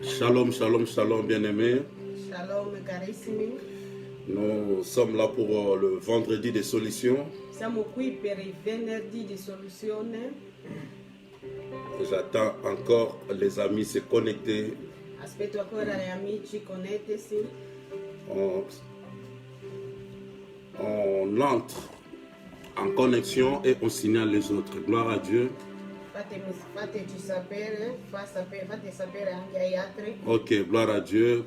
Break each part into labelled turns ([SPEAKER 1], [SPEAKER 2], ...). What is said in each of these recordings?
[SPEAKER 1] Shalom, shalom, shalom, bien-aimés.
[SPEAKER 2] Shalom carissimi.
[SPEAKER 1] Nous sommes là pour le vendredi des solutions.
[SPEAKER 2] Siamo qui per il venerdì di soluzione.
[SPEAKER 1] J'attends encore les amis se connecter.
[SPEAKER 2] Aspetto ancora gli amici, connettesi.
[SPEAKER 1] On entre en connexion et on signale les autres. Gloire à Dieu.
[SPEAKER 2] Fateci sapere, fate sapere anche agli altri.
[SPEAKER 1] Ok, gloire à Dieu.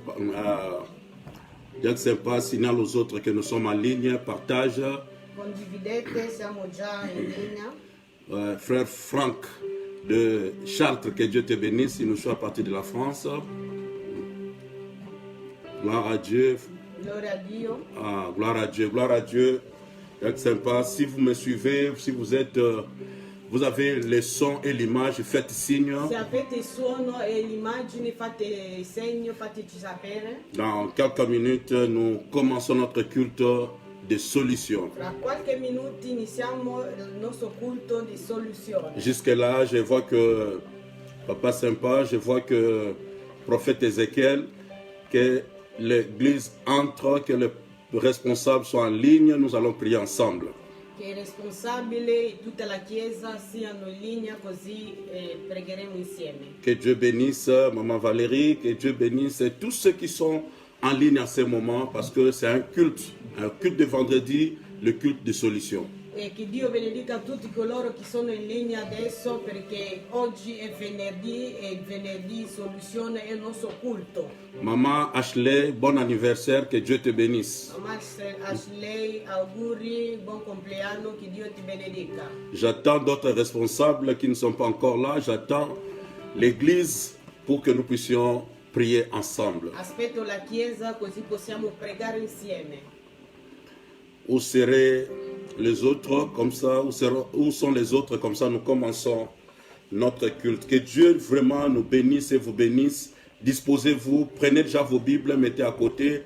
[SPEAKER 1] Dieu sympa, signale aux autres que nous sommes en ligne, partage.
[SPEAKER 2] Condividete, siamo già in linea.
[SPEAKER 1] Frère Franck de Chartres, que Dieu te bénisse, il nous soit parti de la France. Gloire à Dieu.
[SPEAKER 2] Gloria a Dio.
[SPEAKER 1] Ah, gloire à Dieu, gloire à Dieu. C'est sympa. Si vous me suivez, si vous êtes, vous avez les sons et l'image, faites signe.
[SPEAKER 2] Se avete il suono e l'immagine, fate segno, fateci sapere.
[SPEAKER 1] Dans quelques minutes, nous commençons notre culte de solution.
[SPEAKER 2] Tra qualche minuto iniziamo il nostro culto di soluzione.
[SPEAKER 1] Jusque-là, je vois que Papa Sympa, je vois que prophète Ézéchiel, que l'église entre, que les responsables soient en ligne, nous allons prier ensemble.
[SPEAKER 2] Che il responsabile e tutta la chiesa siano in linea, così pregheremo insieme.
[SPEAKER 1] Que Dieu bénisse Maman Valérie, que Dieu bénisse tous ceux qui sont en ligne à ce moment, parce que c'est un culte de vendredi, le culte de solution.
[SPEAKER 2] E che Dio benedica tutti coloro che sono in linea adesso, perché oggi è venerdì e il venerdì soluzione è il nostro culto.
[SPEAKER 1] Maman Ashley, bon anniversaire, que Dieu te bénisse.
[SPEAKER 2] Mamma Ashley, auguri, buon compleanno, che Dio ti benedica.
[SPEAKER 1] J'attends d'autres responsables qui ne sont pas encore là. J'attends l'église pour que nous puissions prier ensemble.
[SPEAKER 2] Aspetto la chiesa così possiamo pregare insieme.
[SPEAKER 1] Où seraient les autres comme ça? Où sont les autres comme ça? Nous commençons notre culte. Que Dieu vraiment nous bénisse et vous bénisse. Disposez-vous, prenez déjà vos Bibles, mettez à côté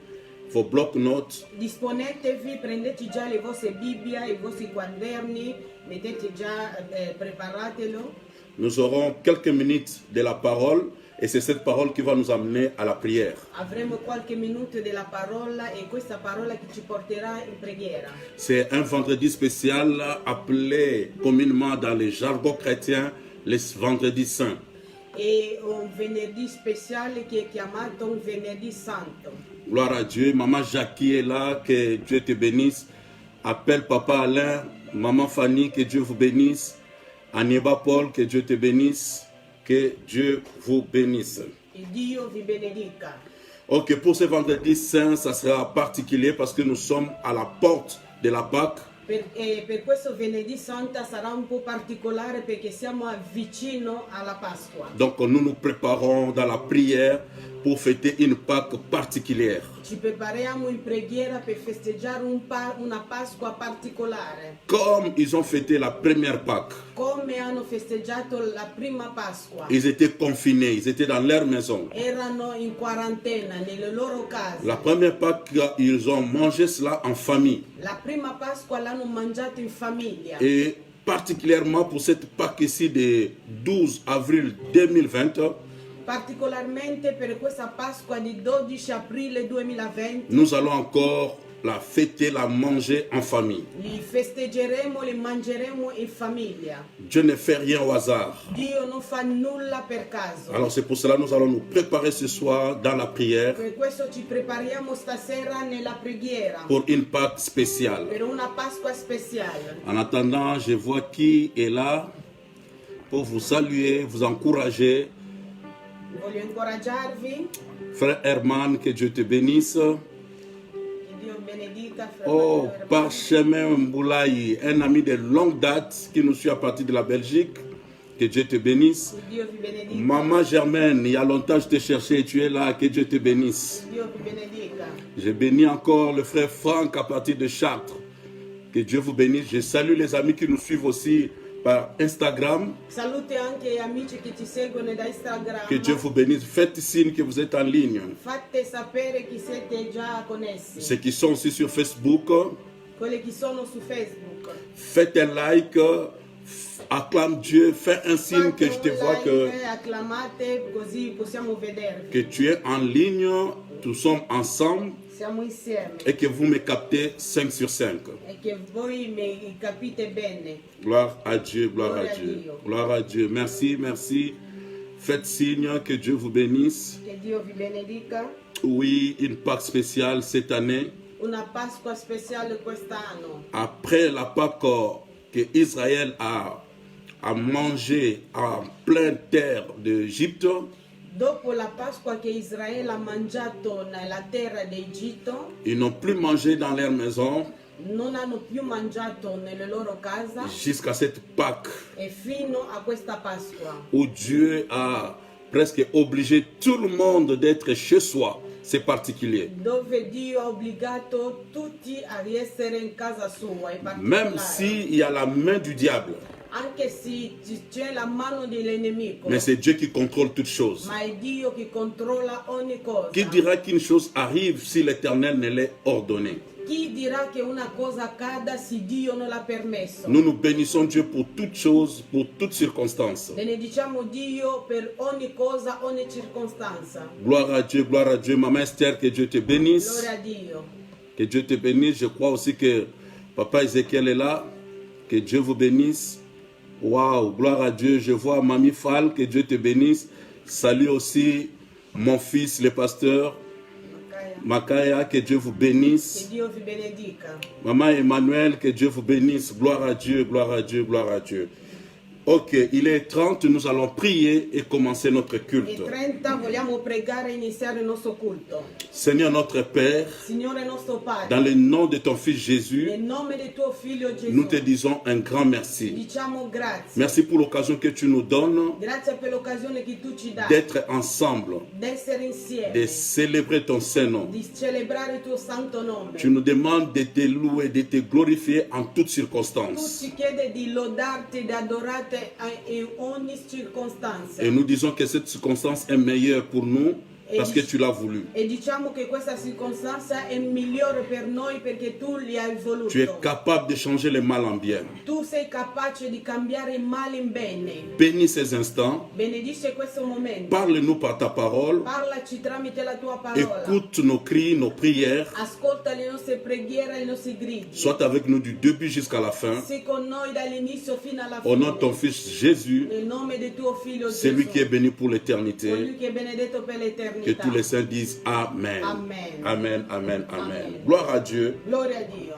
[SPEAKER 1] vos blocs-notes.
[SPEAKER 2] Disponetevi, prendete già le vostre Bibbie, i vostri quaderni, mettete già, preparatelo.
[SPEAKER 1] Nous aurons quelques minutes de la parole et c'est cette parole qui va nous amener à la prière.
[SPEAKER 2] Avremo qualche minuto della parola e questa parola che ci porterà in preghiera.
[SPEAKER 1] C'est un vendredi spécial appelé communément dans les jargons chrétiens les vendredis saints.
[SPEAKER 2] È un venerdì speciale che è chiamato un venerdì santo.
[SPEAKER 1] Gloire à Dieu. Maman Jackie est là, que Dieu te bénisse. Appelle Papa Alain, Maman Fanny, que Dieu vous bénisse. Aniba Paul, que Dieu te bénisse. Que Dieu vous bénisse.
[SPEAKER 2] E Dio vi benedica.
[SPEAKER 1] Ok, pour ce vendredi saint, ça sera particulier parce que nous sommes à la porte de la Pâque.
[SPEAKER 2] Per questo venerdì santa sarà un po' particolare perché siamo vicino alla Pasqua.
[SPEAKER 1] Donc nous nous préparons dans la prière pour fêter une Pâque particulière.
[SPEAKER 2] Ci prepariamo in preghiera per festeggiare una Pasqua particolare.
[SPEAKER 1] Comme ils ont fêté la première Pâque.
[SPEAKER 2] Come hanno festeggiato la prima Pasqua.
[SPEAKER 1] Ils étaient confinés, ils étaient dans leur maison.
[SPEAKER 2] Erano in quarantena nelle loro case.
[SPEAKER 1] La première Pâque, ils ont mangé cela en famille.
[SPEAKER 2] La prima Pasqua l'hanno mangiato in famiglia.
[SPEAKER 1] Et particulièrement pour cette Pâque ici de 12 avril 2020,
[SPEAKER 2] Particolarmente per questa Pasqua di 12 aprile 2020,
[SPEAKER 1] nous allons encore la fêter, la manger en famille.
[SPEAKER 2] li festeggeremo, li mangeremo in famiglia.
[SPEAKER 1] Dieu ne fait rien au hasard.
[SPEAKER 2] Dio non fa nulla per caso.
[SPEAKER 1] Alors c'est pour cela que nous allons nous préparer ce soir dans la prière
[SPEAKER 2] Per questo ci prepariamo stasera nella preghiera
[SPEAKER 1] pour une Pâque spéciale.
[SPEAKER 2] per una Pasqua speciale.
[SPEAKER 1] En attendant, je vois qui est là pour vous saluer, vous encourager.
[SPEAKER 2] Voglio incoraggiarvi,
[SPEAKER 1] Frère Herman, que Dieu te bénisse.
[SPEAKER 2] che Dio benedica.
[SPEAKER 1] Oh,
[SPEAKER 2] Fratello
[SPEAKER 1] Parchemin Mboulaye, un ami de longue date qui nous suit à partir de la Belgique. Que Dieu te bénisse.
[SPEAKER 2] Che Dio vi benedica.
[SPEAKER 1] Maman Germaine, il y a longtemps je t'ai cherché et tu es là. Que Dieu te bénisse.
[SPEAKER 2] Che Dio vi benedica.
[SPEAKER 1] Je bénis encore le frère Franck à partir de Chartres. Que Dieu vous bénisse. Je salue les amis qui nous suivent aussi par Instagram.
[SPEAKER 2] Salute anche gli amici che ci seguono da Instagram.
[SPEAKER 1] Que Dieu vous bénisse. Faites signe que vous êtes en ligne.
[SPEAKER 2] Fate sapere che siete già connessi.
[SPEAKER 1] Ceux qui sont aussi sur Facebook,
[SPEAKER 2] Quelli che sono su Facebook.
[SPEAKER 1] faites un like, Acclame Dieu, fais un signe que je te vois
[SPEAKER 2] acclamate così possiamo vedervi.
[SPEAKER 1] que tu es en ligne, nous sommes ensemble
[SPEAKER 2] Siamo insieme
[SPEAKER 1] et que vous me captez 5 sur 5.
[SPEAKER 2] e che voi mi capite bene.
[SPEAKER 1] Gloire à Dieu, gloire à Dieu. Gloire à Dieu. Merci, merci. Faites signe, que Dieu vous bénisse.
[SPEAKER 2] Che Dio vi benedica.
[SPEAKER 1] Oui, une Pâque spéciale cette année.
[SPEAKER 2] Una Pasqua speciale quest'anno.
[SPEAKER 1] Après la Pâque que Israël a mangé en pleine terre d'Égypte,
[SPEAKER 2] Dopo la Pasqua che Israele ha mangiato nella terra d'Egitto,
[SPEAKER 1] ils n'ont plus mangé dans leur maison
[SPEAKER 2] non hanno più mangiato nelle loro case
[SPEAKER 1] jusqu'à cette Pâque
[SPEAKER 2] e fino a questa Pasqua,
[SPEAKER 1] où Dieu a presque obligé tout le monde d'être chez soi. C'est particulier.
[SPEAKER 2] dove Dio ha obbligato tutti a essere in casa sua, in
[SPEAKER 1] Même
[SPEAKER 2] particolare.
[SPEAKER 1] s'il y a la main du diable,
[SPEAKER 2] Anche se c'è la mano dell'nemico,
[SPEAKER 1] mais c'est Dieu qui contrôle toutes choses.
[SPEAKER 2] ma è Dio che controlla ogni cosa.
[SPEAKER 1] Qui dira qu'une chose arrive si l'Éternel ne l'ait ordonné?
[SPEAKER 2] Chi dirà che una cosa accada se Dio non l'ha permesso?
[SPEAKER 1] Nous nous bénissons Dieu pour toutes choses, pour toutes circonstances.
[SPEAKER 2] Benediciamo Dio per ogni cosa, ogni circostanza.
[SPEAKER 1] Gloire à Dieu, gloire à Dieu. Maman Esther, que Dieu te bénisse.
[SPEAKER 2] Gloria a Dio.
[SPEAKER 1] Que Dieu te bénisse. Je crois aussi que Papa Ézéchiel est là. Que Dieu vous bénisse. Waouh, gloire à Dieu. Je vois Mamie Fall, que Dieu te bénisse. Salut aussi mon fils, le pasteur Makaya, que Dieu vous
[SPEAKER 2] Che
[SPEAKER 1] bénisse.
[SPEAKER 2] Dio vi benedica.
[SPEAKER 1] Maman Emmanuel, que Dieu vous bénisse. Gloire à Dieu, gloire à Dieu, gloire à Dieu. Ok, il est 30, nous allons prier et commencer notre
[SPEAKER 2] E
[SPEAKER 1] culte.
[SPEAKER 2] 30 vogliamo pregare e iniziare il nostro culto.
[SPEAKER 1] Seigneur notre Père,
[SPEAKER 2] Signore nostro
[SPEAKER 1] dans
[SPEAKER 2] Padre,
[SPEAKER 1] le nom de ton Fils Jésus,
[SPEAKER 2] nel nome di tuo figlio Gesù,
[SPEAKER 1] nous te disons un grand merci.
[SPEAKER 2] diciamo grazie.
[SPEAKER 1] Merci pour l'occasion que tu nous donnes
[SPEAKER 2] Grazie per l'occasione che tu ci dai
[SPEAKER 1] d'être ensemble,
[SPEAKER 2] d'essere insieme,
[SPEAKER 1] de célébrer ton Saint-Nom.
[SPEAKER 2] di celebrare il tuo santo nome.
[SPEAKER 1] Tu nous demandes de te louer, de te glorifier en toutes
[SPEAKER 2] Tu
[SPEAKER 1] circonstances.
[SPEAKER 2] ci chiede di lodarti, di adorarti in ogni circostanza.
[SPEAKER 1] Et nous disons que cette circonstance est meilleure pour nous parce que tu l'as voulu.
[SPEAKER 2] E diciamo che questa circostanza è migliore per noi perché tu li hai voluto.
[SPEAKER 1] Tu es capable de changer le mal en bien.
[SPEAKER 2] Tu sei capace di cambiare il male in bene.
[SPEAKER 1] Bénis ces instants.
[SPEAKER 2] Benedice questo momento.
[SPEAKER 1] Parle-nous par ta parole.
[SPEAKER 2] Parlaci tramite la tua parola.
[SPEAKER 1] Écoute nos cris, nos prières.
[SPEAKER 2] Ascolta le nostre preghiere e i nostri gridi.
[SPEAKER 1] Sois avec nous du début jusqu'à la fin.
[SPEAKER 2] Sii con noi dall'inizio fino alla
[SPEAKER 1] Au nom
[SPEAKER 2] fine.
[SPEAKER 1] de ton Fils Jésus,
[SPEAKER 2] Nel nome di tuo figlio
[SPEAKER 1] celui
[SPEAKER 2] Gesù.
[SPEAKER 1] qui est béni pour l'éternité.
[SPEAKER 2] Colui che è benedetto per l'eternità.
[SPEAKER 1] Que tous les saints disent Amen.
[SPEAKER 2] Amen.
[SPEAKER 1] Amen, amen, amen.
[SPEAKER 2] Amen.
[SPEAKER 1] Gloire à Dieu.
[SPEAKER 2] Gloria a Dio.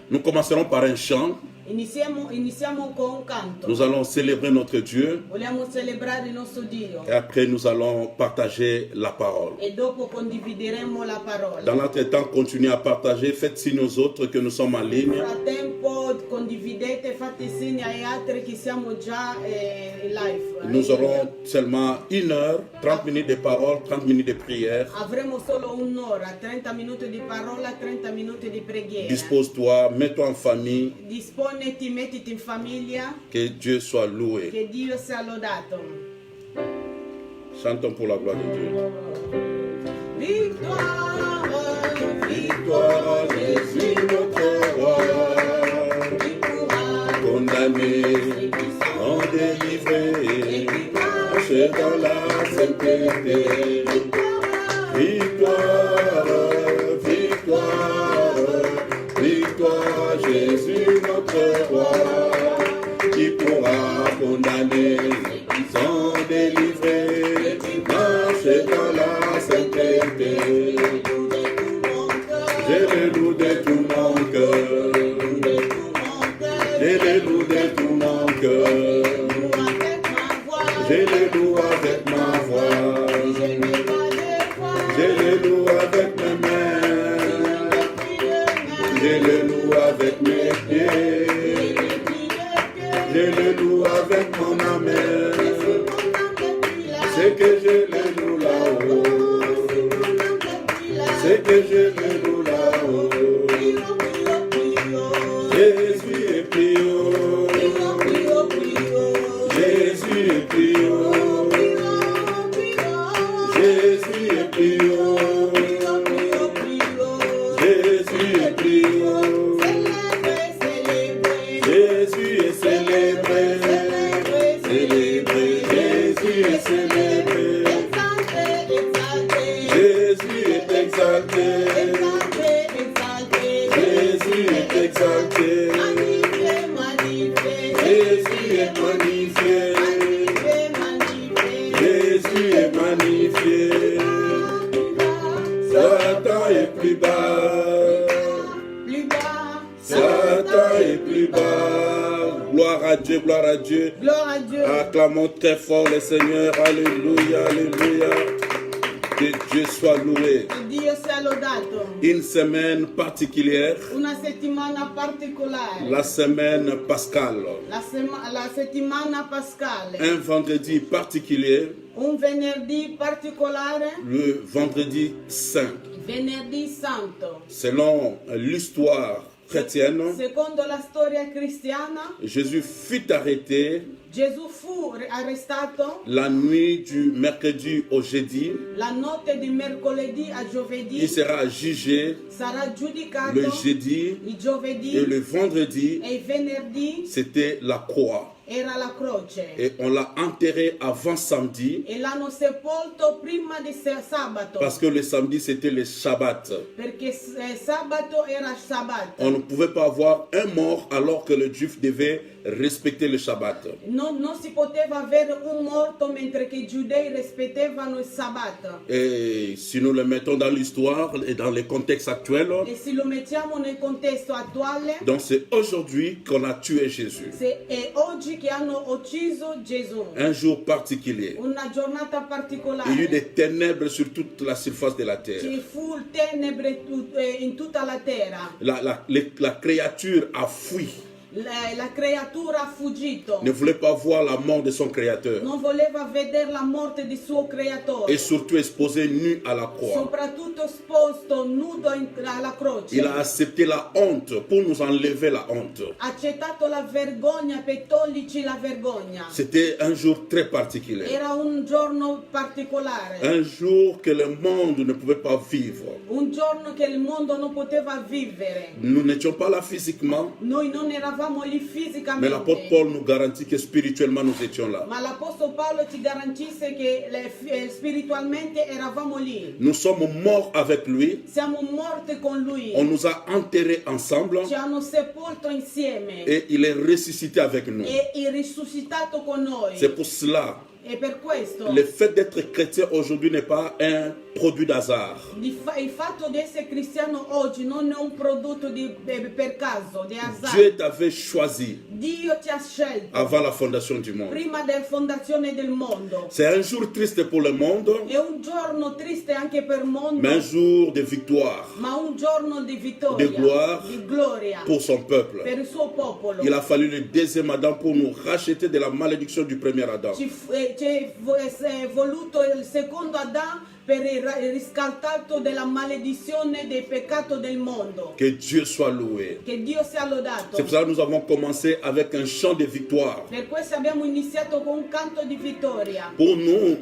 [SPEAKER 1] Nous commencerons par un chant.
[SPEAKER 2] Iniziamo con un canto.
[SPEAKER 1] Nous allons célébrer notre Dieu.
[SPEAKER 2] Vogliamo celebrare il nostro Dio.
[SPEAKER 1] Et après, nous allons partager la parole.
[SPEAKER 2] E dopo condivideremo la parola.
[SPEAKER 1] Dans notre temps, continuez à partager. Faites signe aux autres que nous sommes en
[SPEAKER 2] Nel
[SPEAKER 1] ligne.
[SPEAKER 2] frattempo condividete, fate segni agli altri che siamo già in live.
[SPEAKER 1] Nous aurons seulement 1 heure, 30 minutes de parole, 30 minutes de prière.
[SPEAKER 2] Avremo solo un'ora, 30 minuti di parola, 30 minuti di preghiera.
[SPEAKER 1] Dispose-toi, mets-toi en famille.
[SPEAKER 2] Disponiti, mettiti in famiglia,
[SPEAKER 1] Que Dieu soit loué.
[SPEAKER 2] che Dio sia lodato.
[SPEAKER 1] Chantons pour la gloire de Dieu.
[SPEAKER 2] Victoire,
[SPEAKER 1] Victoire à Jésus notre roi, condamné, en délivré, marché dans la sainteté. Victoire, victoire, victoire à Jésus notre roi, qui pourra condamner, sans délivrer, marcher dans la sainteté. Je le loue de tout mon cœur, je le loue de tout mon cœur, je le loue avec ma voix, je le loue avec mes mains, je le loue avec mes pieds, je le loue avec mon âme, c'est que je le loue là-haut, c'est que je le loue là-haut. Jésus est plus haut, Jésus est plus haut, Jésus est plus haut, Jésus est plus haut, Jésus est célébré, Jésus est magnifié. Satan est plus bas.
[SPEAKER 2] plus bas.
[SPEAKER 1] Satan est plus bas. Gloire à Dieu, gloire à Dieu.
[SPEAKER 2] Gloire à Dieu.
[SPEAKER 1] Acclamons très fort le Seigneur. Alléluia, alléluia. Que Dieu soit loué.
[SPEAKER 2] Che Dio sia lodato.
[SPEAKER 1] Une semaine particulière,
[SPEAKER 2] Una settimana particolare.
[SPEAKER 1] la semaine pascale.
[SPEAKER 2] La settimana pascale.
[SPEAKER 1] Un vendredi particulier,
[SPEAKER 2] Un venerdì particolare.
[SPEAKER 1] le vendredi saint.
[SPEAKER 2] Venerdì santo.
[SPEAKER 1] Selon l'histoire chrétienne,
[SPEAKER 2] Secondo la storia cristiana,
[SPEAKER 1] Jésus fut arrêté
[SPEAKER 2] Gesù fu arrestato
[SPEAKER 1] la nuit du mercredi au jeudi.
[SPEAKER 2] la notte di mercoledì a giovedì,
[SPEAKER 1] Il sera jugé
[SPEAKER 2] sarà giudicato
[SPEAKER 1] le jeudi
[SPEAKER 2] il giovedì
[SPEAKER 1] et le vendredi,
[SPEAKER 2] e il venerdì
[SPEAKER 1] c'était la croix.
[SPEAKER 2] era la croce.
[SPEAKER 1] Et on l'a enterré avant samedi
[SPEAKER 2] E l'hanno sepolto prima di sabato,
[SPEAKER 1] parce que le samedi c'était le Shabbat.
[SPEAKER 2] perché sabato era sabato.
[SPEAKER 1] On ne pouvait pas avoir un mort alors que le juif devait respecter le Shabbat.
[SPEAKER 2] Non si poteva avere un morto mentre che i giudei rispettavano il sabato.
[SPEAKER 1] Et si nous le mettons dans l'histoire et dans les contextes actuels,
[SPEAKER 2] E se lo mettiamo nel contesto attuale,
[SPEAKER 1] donc c'est aujourd'hui qu'on a tué Jésus.
[SPEAKER 2] è oggi che hanno ucciso Gesù.
[SPEAKER 1] Un jour particulier.
[SPEAKER 2] Una giornata
[SPEAKER 1] Il y a eu
[SPEAKER 2] particolare.
[SPEAKER 1] des ténèbres sur toute la surface de la terre.
[SPEAKER 2] Ci fu il tenebre in tutta la terra.
[SPEAKER 1] La créature a fui,
[SPEAKER 2] La creatura ha fuggito.
[SPEAKER 1] ne voulait pas voir la mort de son créateur
[SPEAKER 2] Non voleva vedere la morte di suo creatore.
[SPEAKER 1] et surtout exposé nu à la croix.
[SPEAKER 2] Soprattutto esposto nudo alla croce.
[SPEAKER 1] Il a accepté la honte pour nous enlever la honte.
[SPEAKER 2] Ha accettato la vergogna per toglierci la vergogna.
[SPEAKER 1] C'était un jour très particulier.
[SPEAKER 2] Era un giorno particolare.
[SPEAKER 1] Un jour que le monde ne pouvait pas vivre.
[SPEAKER 2] Un giorno che il mondo non poteva vivere.
[SPEAKER 1] Nous n'étions pas là physiquement,
[SPEAKER 2] Noi non eravamo lì
[SPEAKER 1] mais
[SPEAKER 2] fisicamente.
[SPEAKER 1] l'apôtre Paul nous garantit que spirituellement nous étions là.
[SPEAKER 2] Ma l'Apostolo Paolo ci garantisce che spiritualmente eravamo lì.
[SPEAKER 1] Nous sommes morts avec lui.
[SPEAKER 2] Siamo morti con lui.
[SPEAKER 1] On nous a enterrés ensemble
[SPEAKER 2] Ci hanno sepolto insieme.
[SPEAKER 1] et il est ressuscité avec nous.
[SPEAKER 2] E è risuscitato con noi.
[SPEAKER 1] C'est pour cela,
[SPEAKER 2] E per questo
[SPEAKER 1] le fait d'être chrétien aujourd'hui n'est pas un produit d'hasard.
[SPEAKER 2] il fatto di essere cristiano oggi non è un prodotto per caso, di hasard.
[SPEAKER 1] Dieu t'avait choisi
[SPEAKER 2] Dio ti ha scelto
[SPEAKER 1] avant la fondation du monde.
[SPEAKER 2] prima della fondazione del mondo.
[SPEAKER 1] C'est un jour triste pour le monde,
[SPEAKER 2] È un giorno triste anche per il mondo,
[SPEAKER 1] mais un jour de victoire
[SPEAKER 2] ma un giorno di vittoria,
[SPEAKER 1] De gloire
[SPEAKER 2] di gloria
[SPEAKER 1] pour son peuple.
[SPEAKER 2] per il suo popolo.
[SPEAKER 1] Il a fallu le deuxième Adam pour nous racheter de la malédiction du premier Adam.
[SPEAKER 2] C'è voluto il secondo Adamo per il riscaldato della maledizione del peccato del mondo.
[SPEAKER 1] Que Dieu soit loué.
[SPEAKER 2] Che Dio sia lodato.
[SPEAKER 1] C'est pour ça que nous avons commencé avec un chant de victoire.
[SPEAKER 2] Per questo abbiamo iniziato con un canto di vittoria.
[SPEAKER 1] Pour nous,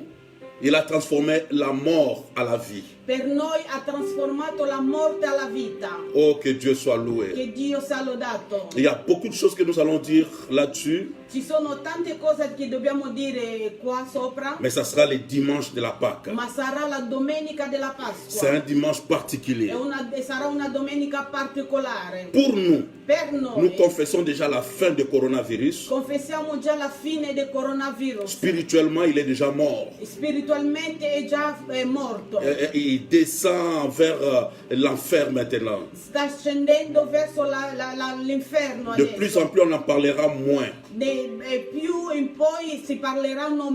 [SPEAKER 1] il a transformé la mort à la vie.
[SPEAKER 2] Per noi ha trasformato la morte alla vita.
[SPEAKER 1] Oh, que Dieu soit loué.
[SPEAKER 2] Che Dio sia lodato.
[SPEAKER 1] Il y a beaucoup de choses que nous allons dire là-dessus,
[SPEAKER 2] Ci sono tante cose che dobbiamo dire qua sopra,
[SPEAKER 1] mais ça sera le dimanche de la Pâque.
[SPEAKER 2] ma sarà la domenica della
[SPEAKER 1] C'est un
[SPEAKER 2] Pasqua.
[SPEAKER 1] dimanche particulier.
[SPEAKER 2] Sarà una domenica particolare.
[SPEAKER 1] Pour nous,
[SPEAKER 2] Per
[SPEAKER 1] nous
[SPEAKER 2] noi
[SPEAKER 1] confessons déjà la fin du coronavirus.
[SPEAKER 2] confessiamo già la fine del coronavirus.
[SPEAKER 1] Spirituellement, il est déjà mort.
[SPEAKER 2] Spiritualmente è già morto.
[SPEAKER 1] Il descend vers l'enfer maintenant.
[SPEAKER 2] Sta scendendo verso l'inferno
[SPEAKER 1] De
[SPEAKER 2] adesso.
[SPEAKER 1] plus en plus, on en parlera moins.
[SPEAKER 2] Più in poi si parleranno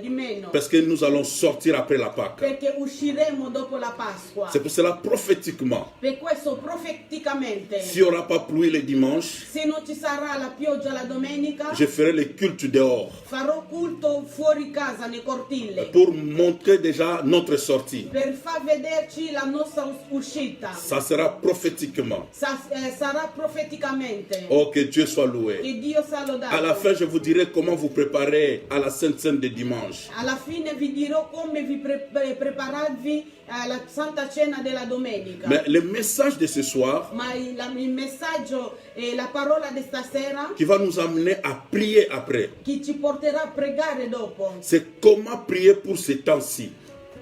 [SPEAKER 2] di meno.
[SPEAKER 1] Parce que nous allons sortir après la Pâque.
[SPEAKER 2] Perché usciremo dopo la Pasqua.
[SPEAKER 1] C'est pour cela, prophétiquement,
[SPEAKER 2] Per questo profeticamente,
[SPEAKER 1] s'il n'y aura pas pluie le dimanche,
[SPEAKER 2] se non ci sarà la pioggia la domenica,
[SPEAKER 1] je ferai le cultes dehors
[SPEAKER 2] farò culto fuori casa, nei cortili,
[SPEAKER 1] pour montrer déjà notre sortie.
[SPEAKER 2] per far vederci la nostra uscita.
[SPEAKER 1] Ça sera prophétiquement.
[SPEAKER 2] Sarà profeticamente.
[SPEAKER 1] Oh, que Dieu soit loué.
[SPEAKER 2] Che Dio sia lodato.
[SPEAKER 1] À la fin, je vous dirai comment vous préparer à la Sainte Seine de dimanche.
[SPEAKER 2] Alla fine vi dirò come vi prepararvi alla Santa Cena della domenica.
[SPEAKER 1] Mais le message de ce soir,
[SPEAKER 2] Ma il messaggio e la parola di stasera
[SPEAKER 1] qui va nous amener à prier après,
[SPEAKER 2] che ci porterà a pregare dopo.
[SPEAKER 1] c'est comment prier pour ces temps-ci.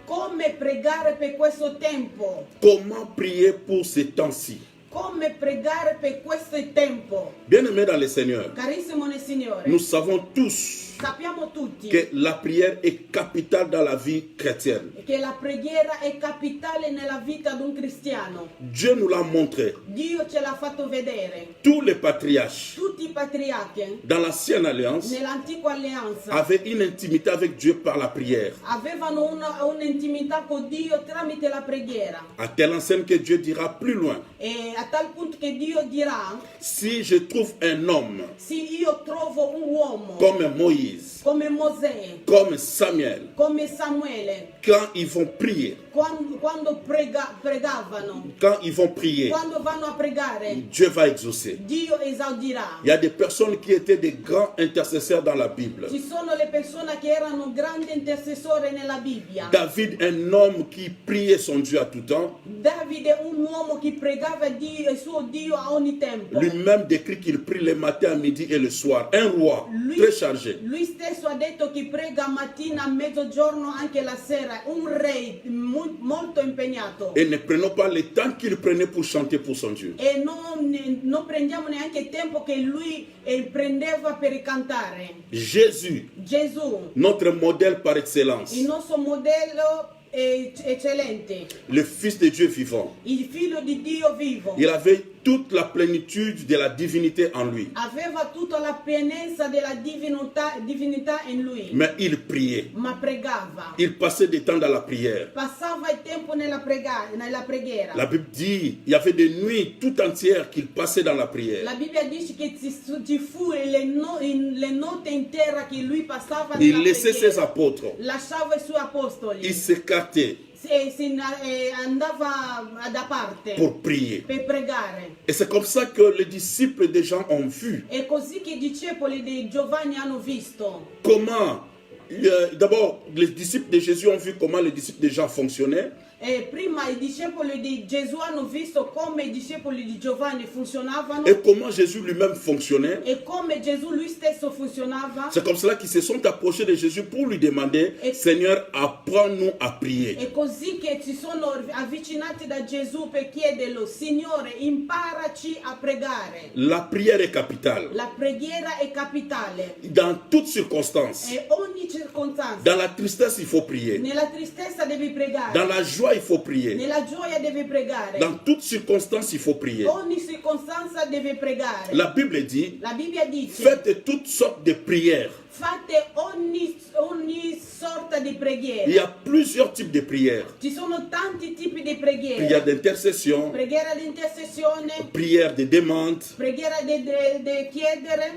[SPEAKER 2] Come pregare per questo tempo?
[SPEAKER 1] Comment prier pour ces temps-ci.
[SPEAKER 2] come pregare per questo tempo.
[SPEAKER 1] Bien-aimés dans le Seigneur,
[SPEAKER 2] Carissimo nel Signore,
[SPEAKER 1] nous savons tous
[SPEAKER 2] sappiamo tutti
[SPEAKER 1] que la prière est capitale dans la vie chrétienne.
[SPEAKER 2] che la preghiera è capitale nella vita di un cristiano.
[SPEAKER 1] Dieu nous l'a montré.
[SPEAKER 2] Dio ce l'ha fatto vedere.
[SPEAKER 1] Tous les patriarches
[SPEAKER 2] Tutti i patriarchi
[SPEAKER 1] dans l'ancienne alliance
[SPEAKER 2] nell'antica alleanza
[SPEAKER 1] avaient une intimité avec Dieu par la prière.
[SPEAKER 2] avevano un'intimità con Dio tramite la preghiera.
[SPEAKER 1] À telle enseigne que Dieu dira plus loin,
[SPEAKER 2] E a tal punto che Dio dirà:
[SPEAKER 1] si je trouve un homme
[SPEAKER 2] se io trovo un uomo
[SPEAKER 1] comme Moïse,
[SPEAKER 2] come Mosè,
[SPEAKER 1] comme Samuel,
[SPEAKER 2] come Samuele,
[SPEAKER 1] quand ils vont prier,
[SPEAKER 2] quando pregavano,
[SPEAKER 1] quand ils vont prier,
[SPEAKER 2] quando vanno a pregare,
[SPEAKER 1] Dieu va exaucer.
[SPEAKER 2] Dio esaudirà.
[SPEAKER 1] Il y a des personnes qui étaient des grands intercesseurs dans la Bible.
[SPEAKER 2] Ci sono le persone che erano grandi intercessori nella Bibbia.
[SPEAKER 1] David, un homme qui priait son Dieu à tout temps,
[SPEAKER 2] Davide, un uomo che pregava Dio, il suo Dio a ogni tempo.
[SPEAKER 1] lui-même décrit qu'il prie le matin, à midi et le soir. Un roi très chargé.
[SPEAKER 2] Lui stesso ha detto che prega mattina, a mezzogiorno, anche la sera. Un re molto impegnato.
[SPEAKER 1] Et ne prenons pas le temps qu'il prenait pour chanter pour son Dieu.
[SPEAKER 2] E non prendiamo neanche il tempo che lui prendeva per cantare.
[SPEAKER 1] Jésus,
[SPEAKER 2] Gesù,
[SPEAKER 1] notre modèle par excellence,
[SPEAKER 2] il nostro modello eccellente,
[SPEAKER 1] le Fils de Dieu vivant,
[SPEAKER 2] il figlio di Dio vivo,
[SPEAKER 1] il avait toute la plénitude de la divinité en lui.
[SPEAKER 2] aveva tutta la pienezza della divinità in lui,
[SPEAKER 1] Mais il priait.
[SPEAKER 2] ma pregava.
[SPEAKER 1] Il passait du temps dans la prière.
[SPEAKER 2] Passava il tempo nella preghiera.
[SPEAKER 1] La Bible dit il y avait des nuits tout entières qu'il passait dans la prière.
[SPEAKER 2] La Bibbia dice che ci fu le notti intere che lui passava
[SPEAKER 1] Il
[SPEAKER 2] nella
[SPEAKER 1] laissait ses
[SPEAKER 2] preghiera.
[SPEAKER 1] apôtres.
[SPEAKER 2] Lasciava i suoi apostoli.
[SPEAKER 1] Il s'écartait
[SPEAKER 2] Andava da parte
[SPEAKER 1] pour prier.
[SPEAKER 2] per pregare.
[SPEAKER 1] Et c'est comme ça que les disciples des gens ont vu
[SPEAKER 2] È così che i discepoli di Giovanni hanno visto
[SPEAKER 1] comment, d'abord, les disciples de Jésus ont vu comment les disciples des gens fonctionnaient.
[SPEAKER 2] prima i discepoli di Gesù hanno visto come i discepoli di Giovanni funzionavano
[SPEAKER 1] Et comment Jésus lui-même fonctionnait.
[SPEAKER 2] e come Gesù lui stesso funzionava.
[SPEAKER 1] C'est comme cela qu'ils se sont approchés de Jésus pour lui demander, Seigneur, apprends-nous à prier.
[SPEAKER 2] È così che si sono avvicinati da Gesù per chiederlo: Signore, imparaci a pregare.
[SPEAKER 1] La prière est capitale.
[SPEAKER 2] La preghiera è capitale.
[SPEAKER 1] Dans toutes circonstances.
[SPEAKER 2] E ogni circostanza.
[SPEAKER 1] Dans la tristesse, il faut prier.
[SPEAKER 2] Nella tristezza devi pregare.
[SPEAKER 1] Dans la joie, il faut prier.
[SPEAKER 2] Nella gioia devi pregare.
[SPEAKER 1] Dans toutes circonstances, il faut prier.
[SPEAKER 2] Ogni circostanza deve pregare.
[SPEAKER 1] La Bible dit,
[SPEAKER 2] La Bibbia dice:
[SPEAKER 1] faites toutes sortes de prières.
[SPEAKER 2] fate ogni sorta di preghiera.
[SPEAKER 1] Il y a plusieurs types de prières.
[SPEAKER 2] Ci sono tanti tipi di
[SPEAKER 1] Prière
[SPEAKER 2] preghiera.
[SPEAKER 1] d'intercession,
[SPEAKER 2] Preghiera di intercessione,
[SPEAKER 1] prière de demande,
[SPEAKER 2] preghiera di chiedere,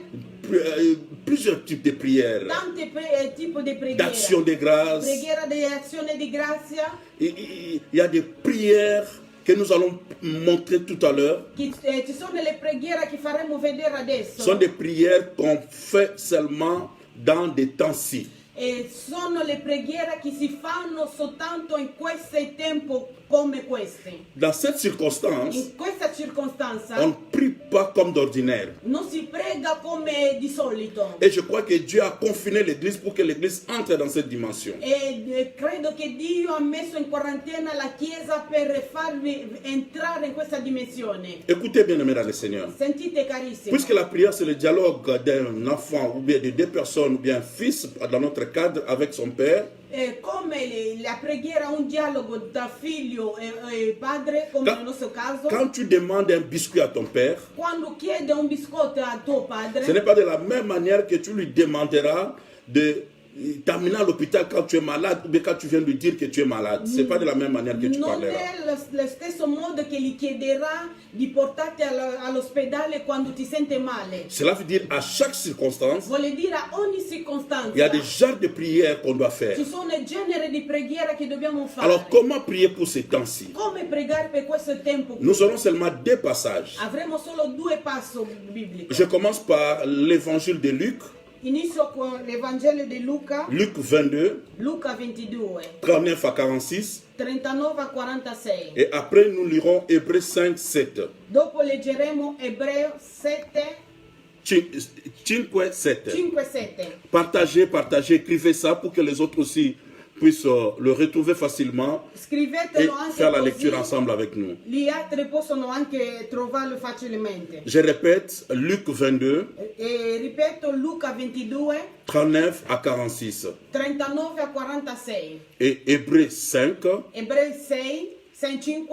[SPEAKER 1] plusieurs types de prières.
[SPEAKER 2] tanti tipi di preghiera.
[SPEAKER 1] D'action de grâce.
[SPEAKER 2] Preghiera di azione di grazia.
[SPEAKER 1] Il y a des prières que nous allons montrer tout à l'heure.
[SPEAKER 2] Ci sono le preghiere che faremo vedere adesso.
[SPEAKER 1] Ce sont des prières qu'on fait seulement dans des temps-ci.
[SPEAKER 2] E sono le preghiere che si fanno soltanto in questo tempo come questi.
[SPEAKER 1] Dans cette circonstance,
[SPEAKER 2] In questa circostanza
[SPEAKER 1] on ne prie pas comme d'ordinaire.
[SPEAKER 2] non si prega come di solito.
[SPEAKER 1] Et je crois que Dieu a confiné l'Église pour que l'Église entre dans cette dimension.
[SPEAKER 2] E credo che Dio ha messo in quarantena la Chiesa per farvi entrare in questa dimensione.
[SPEAKER 1] Écoutez bien, aimés dans le Seigneur.
[SPEAKER 2] Sentite carissimi.
[SPEAKER 1] Puisque la prière, c'est le dialogue d'un enfant ou bien de deux personnes ou bien un fils dans notre cadre avec son père.
[SPEAKER 2] Come la preghiera è un dialogo tra figlio e padre, come nel nostro caso.
[SPEAKER 1] Quand tu demandes un biscuit à ton père,
[SPEAKER 2] Quando chiede un biscotto a tuo padre,
[SPEAKER 1] ce n'est pas de la même manière que tu lui demanderas de t'amener à l'hôpital quand tu es malade ou bien quand tu viens lui dire que tu es malade. Ce n'est pas de la même manière que tu
[SPEAKER 2] non
[SPEAKER 1] parleras.
[SPEAKER 2] è lo stesso modo che gli chiederà di portarti all'ospedale quando ti sente male.
[SPEAKER 1] Cela veut dire à chaque circonstance,
[SPEAKER 2] Vuole dire a ogni
[SPEAKER 1] il y a
[SPEAKER 2] circostanza
[SPEAKER 1] des genres de prières qu'on doit faire.
[SPEAKER 2] ci sono generi di preghiera che dobbiamo fare.
[SPEAKER 1] Alors comment prier pour ces temps-ci?
[SPEAKER 2] Come pregare per questo tempo?
[SPEAKER 1] Nous aurons seulement deux passages.
[SPEAKER 2] Avremo solo due passi biblici.
[SPEAKER 1] Je commence par l'évangile de Luc,
[SPEAKER 2] Inizio con l'Evangelo di Luca,
[SPEAKER 1] Luc 22,
[SPEAKER 2] Luca 22,
[SPEAKER 1] 39 à 46.
[SPEAKER 2] 39 a 46.
[SPEAKER 1] Et après, nous lirons Hébreux 5, 7.
[SPEAKER 2] Dopo leggeremo Ebreo 7,
[SPEAKER 1] 5, 7.
[SPEAKER 2] 5, 7.
[SPEAKER 1] Partagez, écrivez ça pour que les autres aussi puissent le retrouver facilement et
[SPEAKER 2] Scrivetelo anche
[SPEAKER 1] faire la
[SPEAKER 2] così
[SPEAKER 1] lecture ensemble avec nous.
[SPEAKER 2] gli altri possono anche trovarlo facilmente.
[SPEAKER 1] Je répète, Luc 22,
[SPEAKER 2] E ripeto, Luca 22,
[SPEAKER 1] 39 à 46
[SPEAKER 2] 39 a 46,
[SPEAKER 1] et Hébreux 5,
[SPEAKER 2] Ebrei 6, 5,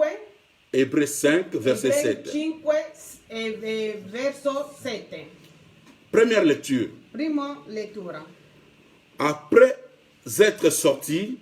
[SPEAKER 1] Hébreux 5, verset
[SPEAKER 2] Ebrei
[SPEAKER 1] 7.
[SPEAKER 2] 5 verso 7.
[SPEAKER 1] Première lecture.
[SPEAKER 2] Prima lettura.
[SPEAKER 1] Après être sorti,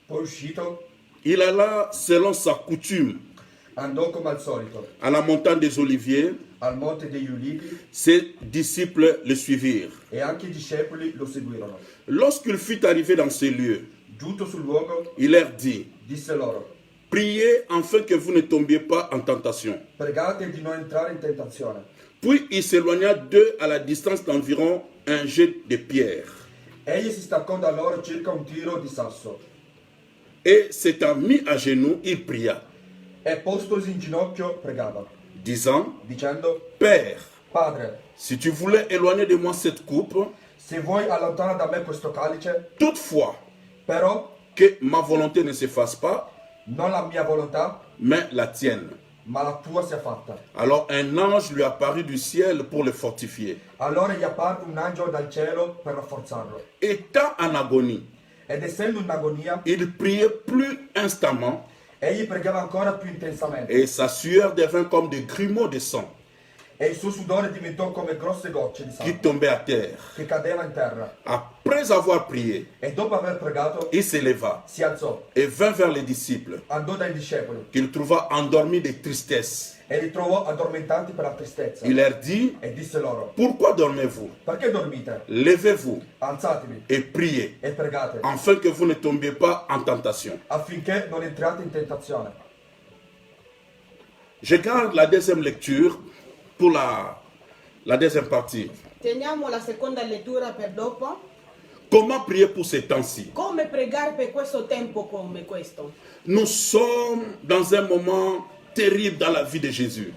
[SPEAKER 3] Poi uscito,
[SPEAKER 1] il alla selon sa coutume
[SPEAKER 3] andò come al solito
[SPEAKER 1] à la montagne des Oliviers.
[SPEAKER 3] al monte degli Ulivi
[SPEAKER 1] Ses disciples le suivirent.
[SPEAKER 3] e anche i discepoli lo seguirono.
[SPEAKER 1] Lorsqu'il fut arrivé dans ces lieux,
[SPEAKER 3] Giunto sul luogo,
[SPEAKER 1] il leur dit,
[SPEAKER 3] disse loro:
[SPEAKER 1] priez afin que vous ne tombiez pas en tentation.
[SPEAKER 3] pregate di non entrare in tentazione.
[SPEAKER 1] Puis il s'éloigna d'eux à la distance d'environ un jet de pierre.
[SPEAKER 3] Egli si staccò da loro circa un tiro di sasso
[SPEAKER 1] Et s'étant mis à genoux, il pria,
[SPEAKER 3] e postosi in ginocchio pregava,
[SPEAKER 1] disant,
[SPEAKER 3] dicendo:
[SPEAKER 1] Père,
[SPEAKER 3] Padre,
[SPEAKER 1] si tu voulais éloigner de moi cette coupe,
[SPEAKER 3] se vuoi allontana da me questo calice,
[SPEAKER 1] toutefois,
[SPEAKER 3] però
[SPEAKER 1] que ma volonté ne se fasse pas,
[SPEAKER 3] non la mia volontà,
[SPEAKER 1] mais la tienne.
[SPEAKER 3] ma la tua sia fatta.
[SPEAKER 1] Alors un ange lui apparut du ciel pour le fortifier.
[SPEAKER 3] Allora gli apparve un angelo dal cielo per rafforzarlo.
[SPEAKER 1] Étant en agonie,
[SPEAKER 3] Ed essendo in agonia,
[SPEAKER 1] il priait plus instamment
[SPEAKER 3] egli pregava ancora più intensamente
[SPEAKER 1] et sa sueur devint comme des grumeaux de sang
[SPEAKER 3] e il suo sudore diventò come grosse gocce di
[SPEAKER 1] qui
[SPEAKER 3] sangue
[SPEAKER 1] tombaient à terre.
[SPEAKER 3] che cadeva in terra.
[SPEAKER 1] Après avoir prié,
[SPEAKER 3] E dopo aver pregato,
[SPEAKER 1] il s'éleva
[SPEAKER 3] si alzò,
[SPEAKER 1] et vint vers les disciples
[SPEAKER 3] andò dai discepoli
[SPEAKER 1] qu'il trouva endormis de tristesse.
[SPEAKER 3] e li trovò addormentati per la tristezza.
[SPEAKER 1] Il leur dit,
[SPEAKER 3] E disse loro:
[SPEAKER 1] pourquoi dormez-vous?
[SPEAKER 3] perché dormite?
[SPEAKER 1] Levez-vous
[SPEAKER 3] Alzatevi
[SPEAKER 1] et priez,
[SPEAKER 3] e pregate,
[SPEAKER 1] afin que vous ne tombiez pas en tentation.
[SPEAKER 3] affinché non entriate in tentazione.
[SPEAKER 1] Je garde la deuxième lecture pour la deuxième partie.
[SPEAKER 2] Teniamo la seconda lettura per dopo.
[SPEAKER 1] Comment prier pour ces temps-ci?
[SPEAKER 2] Come pregare per questo tempo come questo?
[SPEAKER 1] Nous sommes dans un moment terrible dans la vie de Jésus.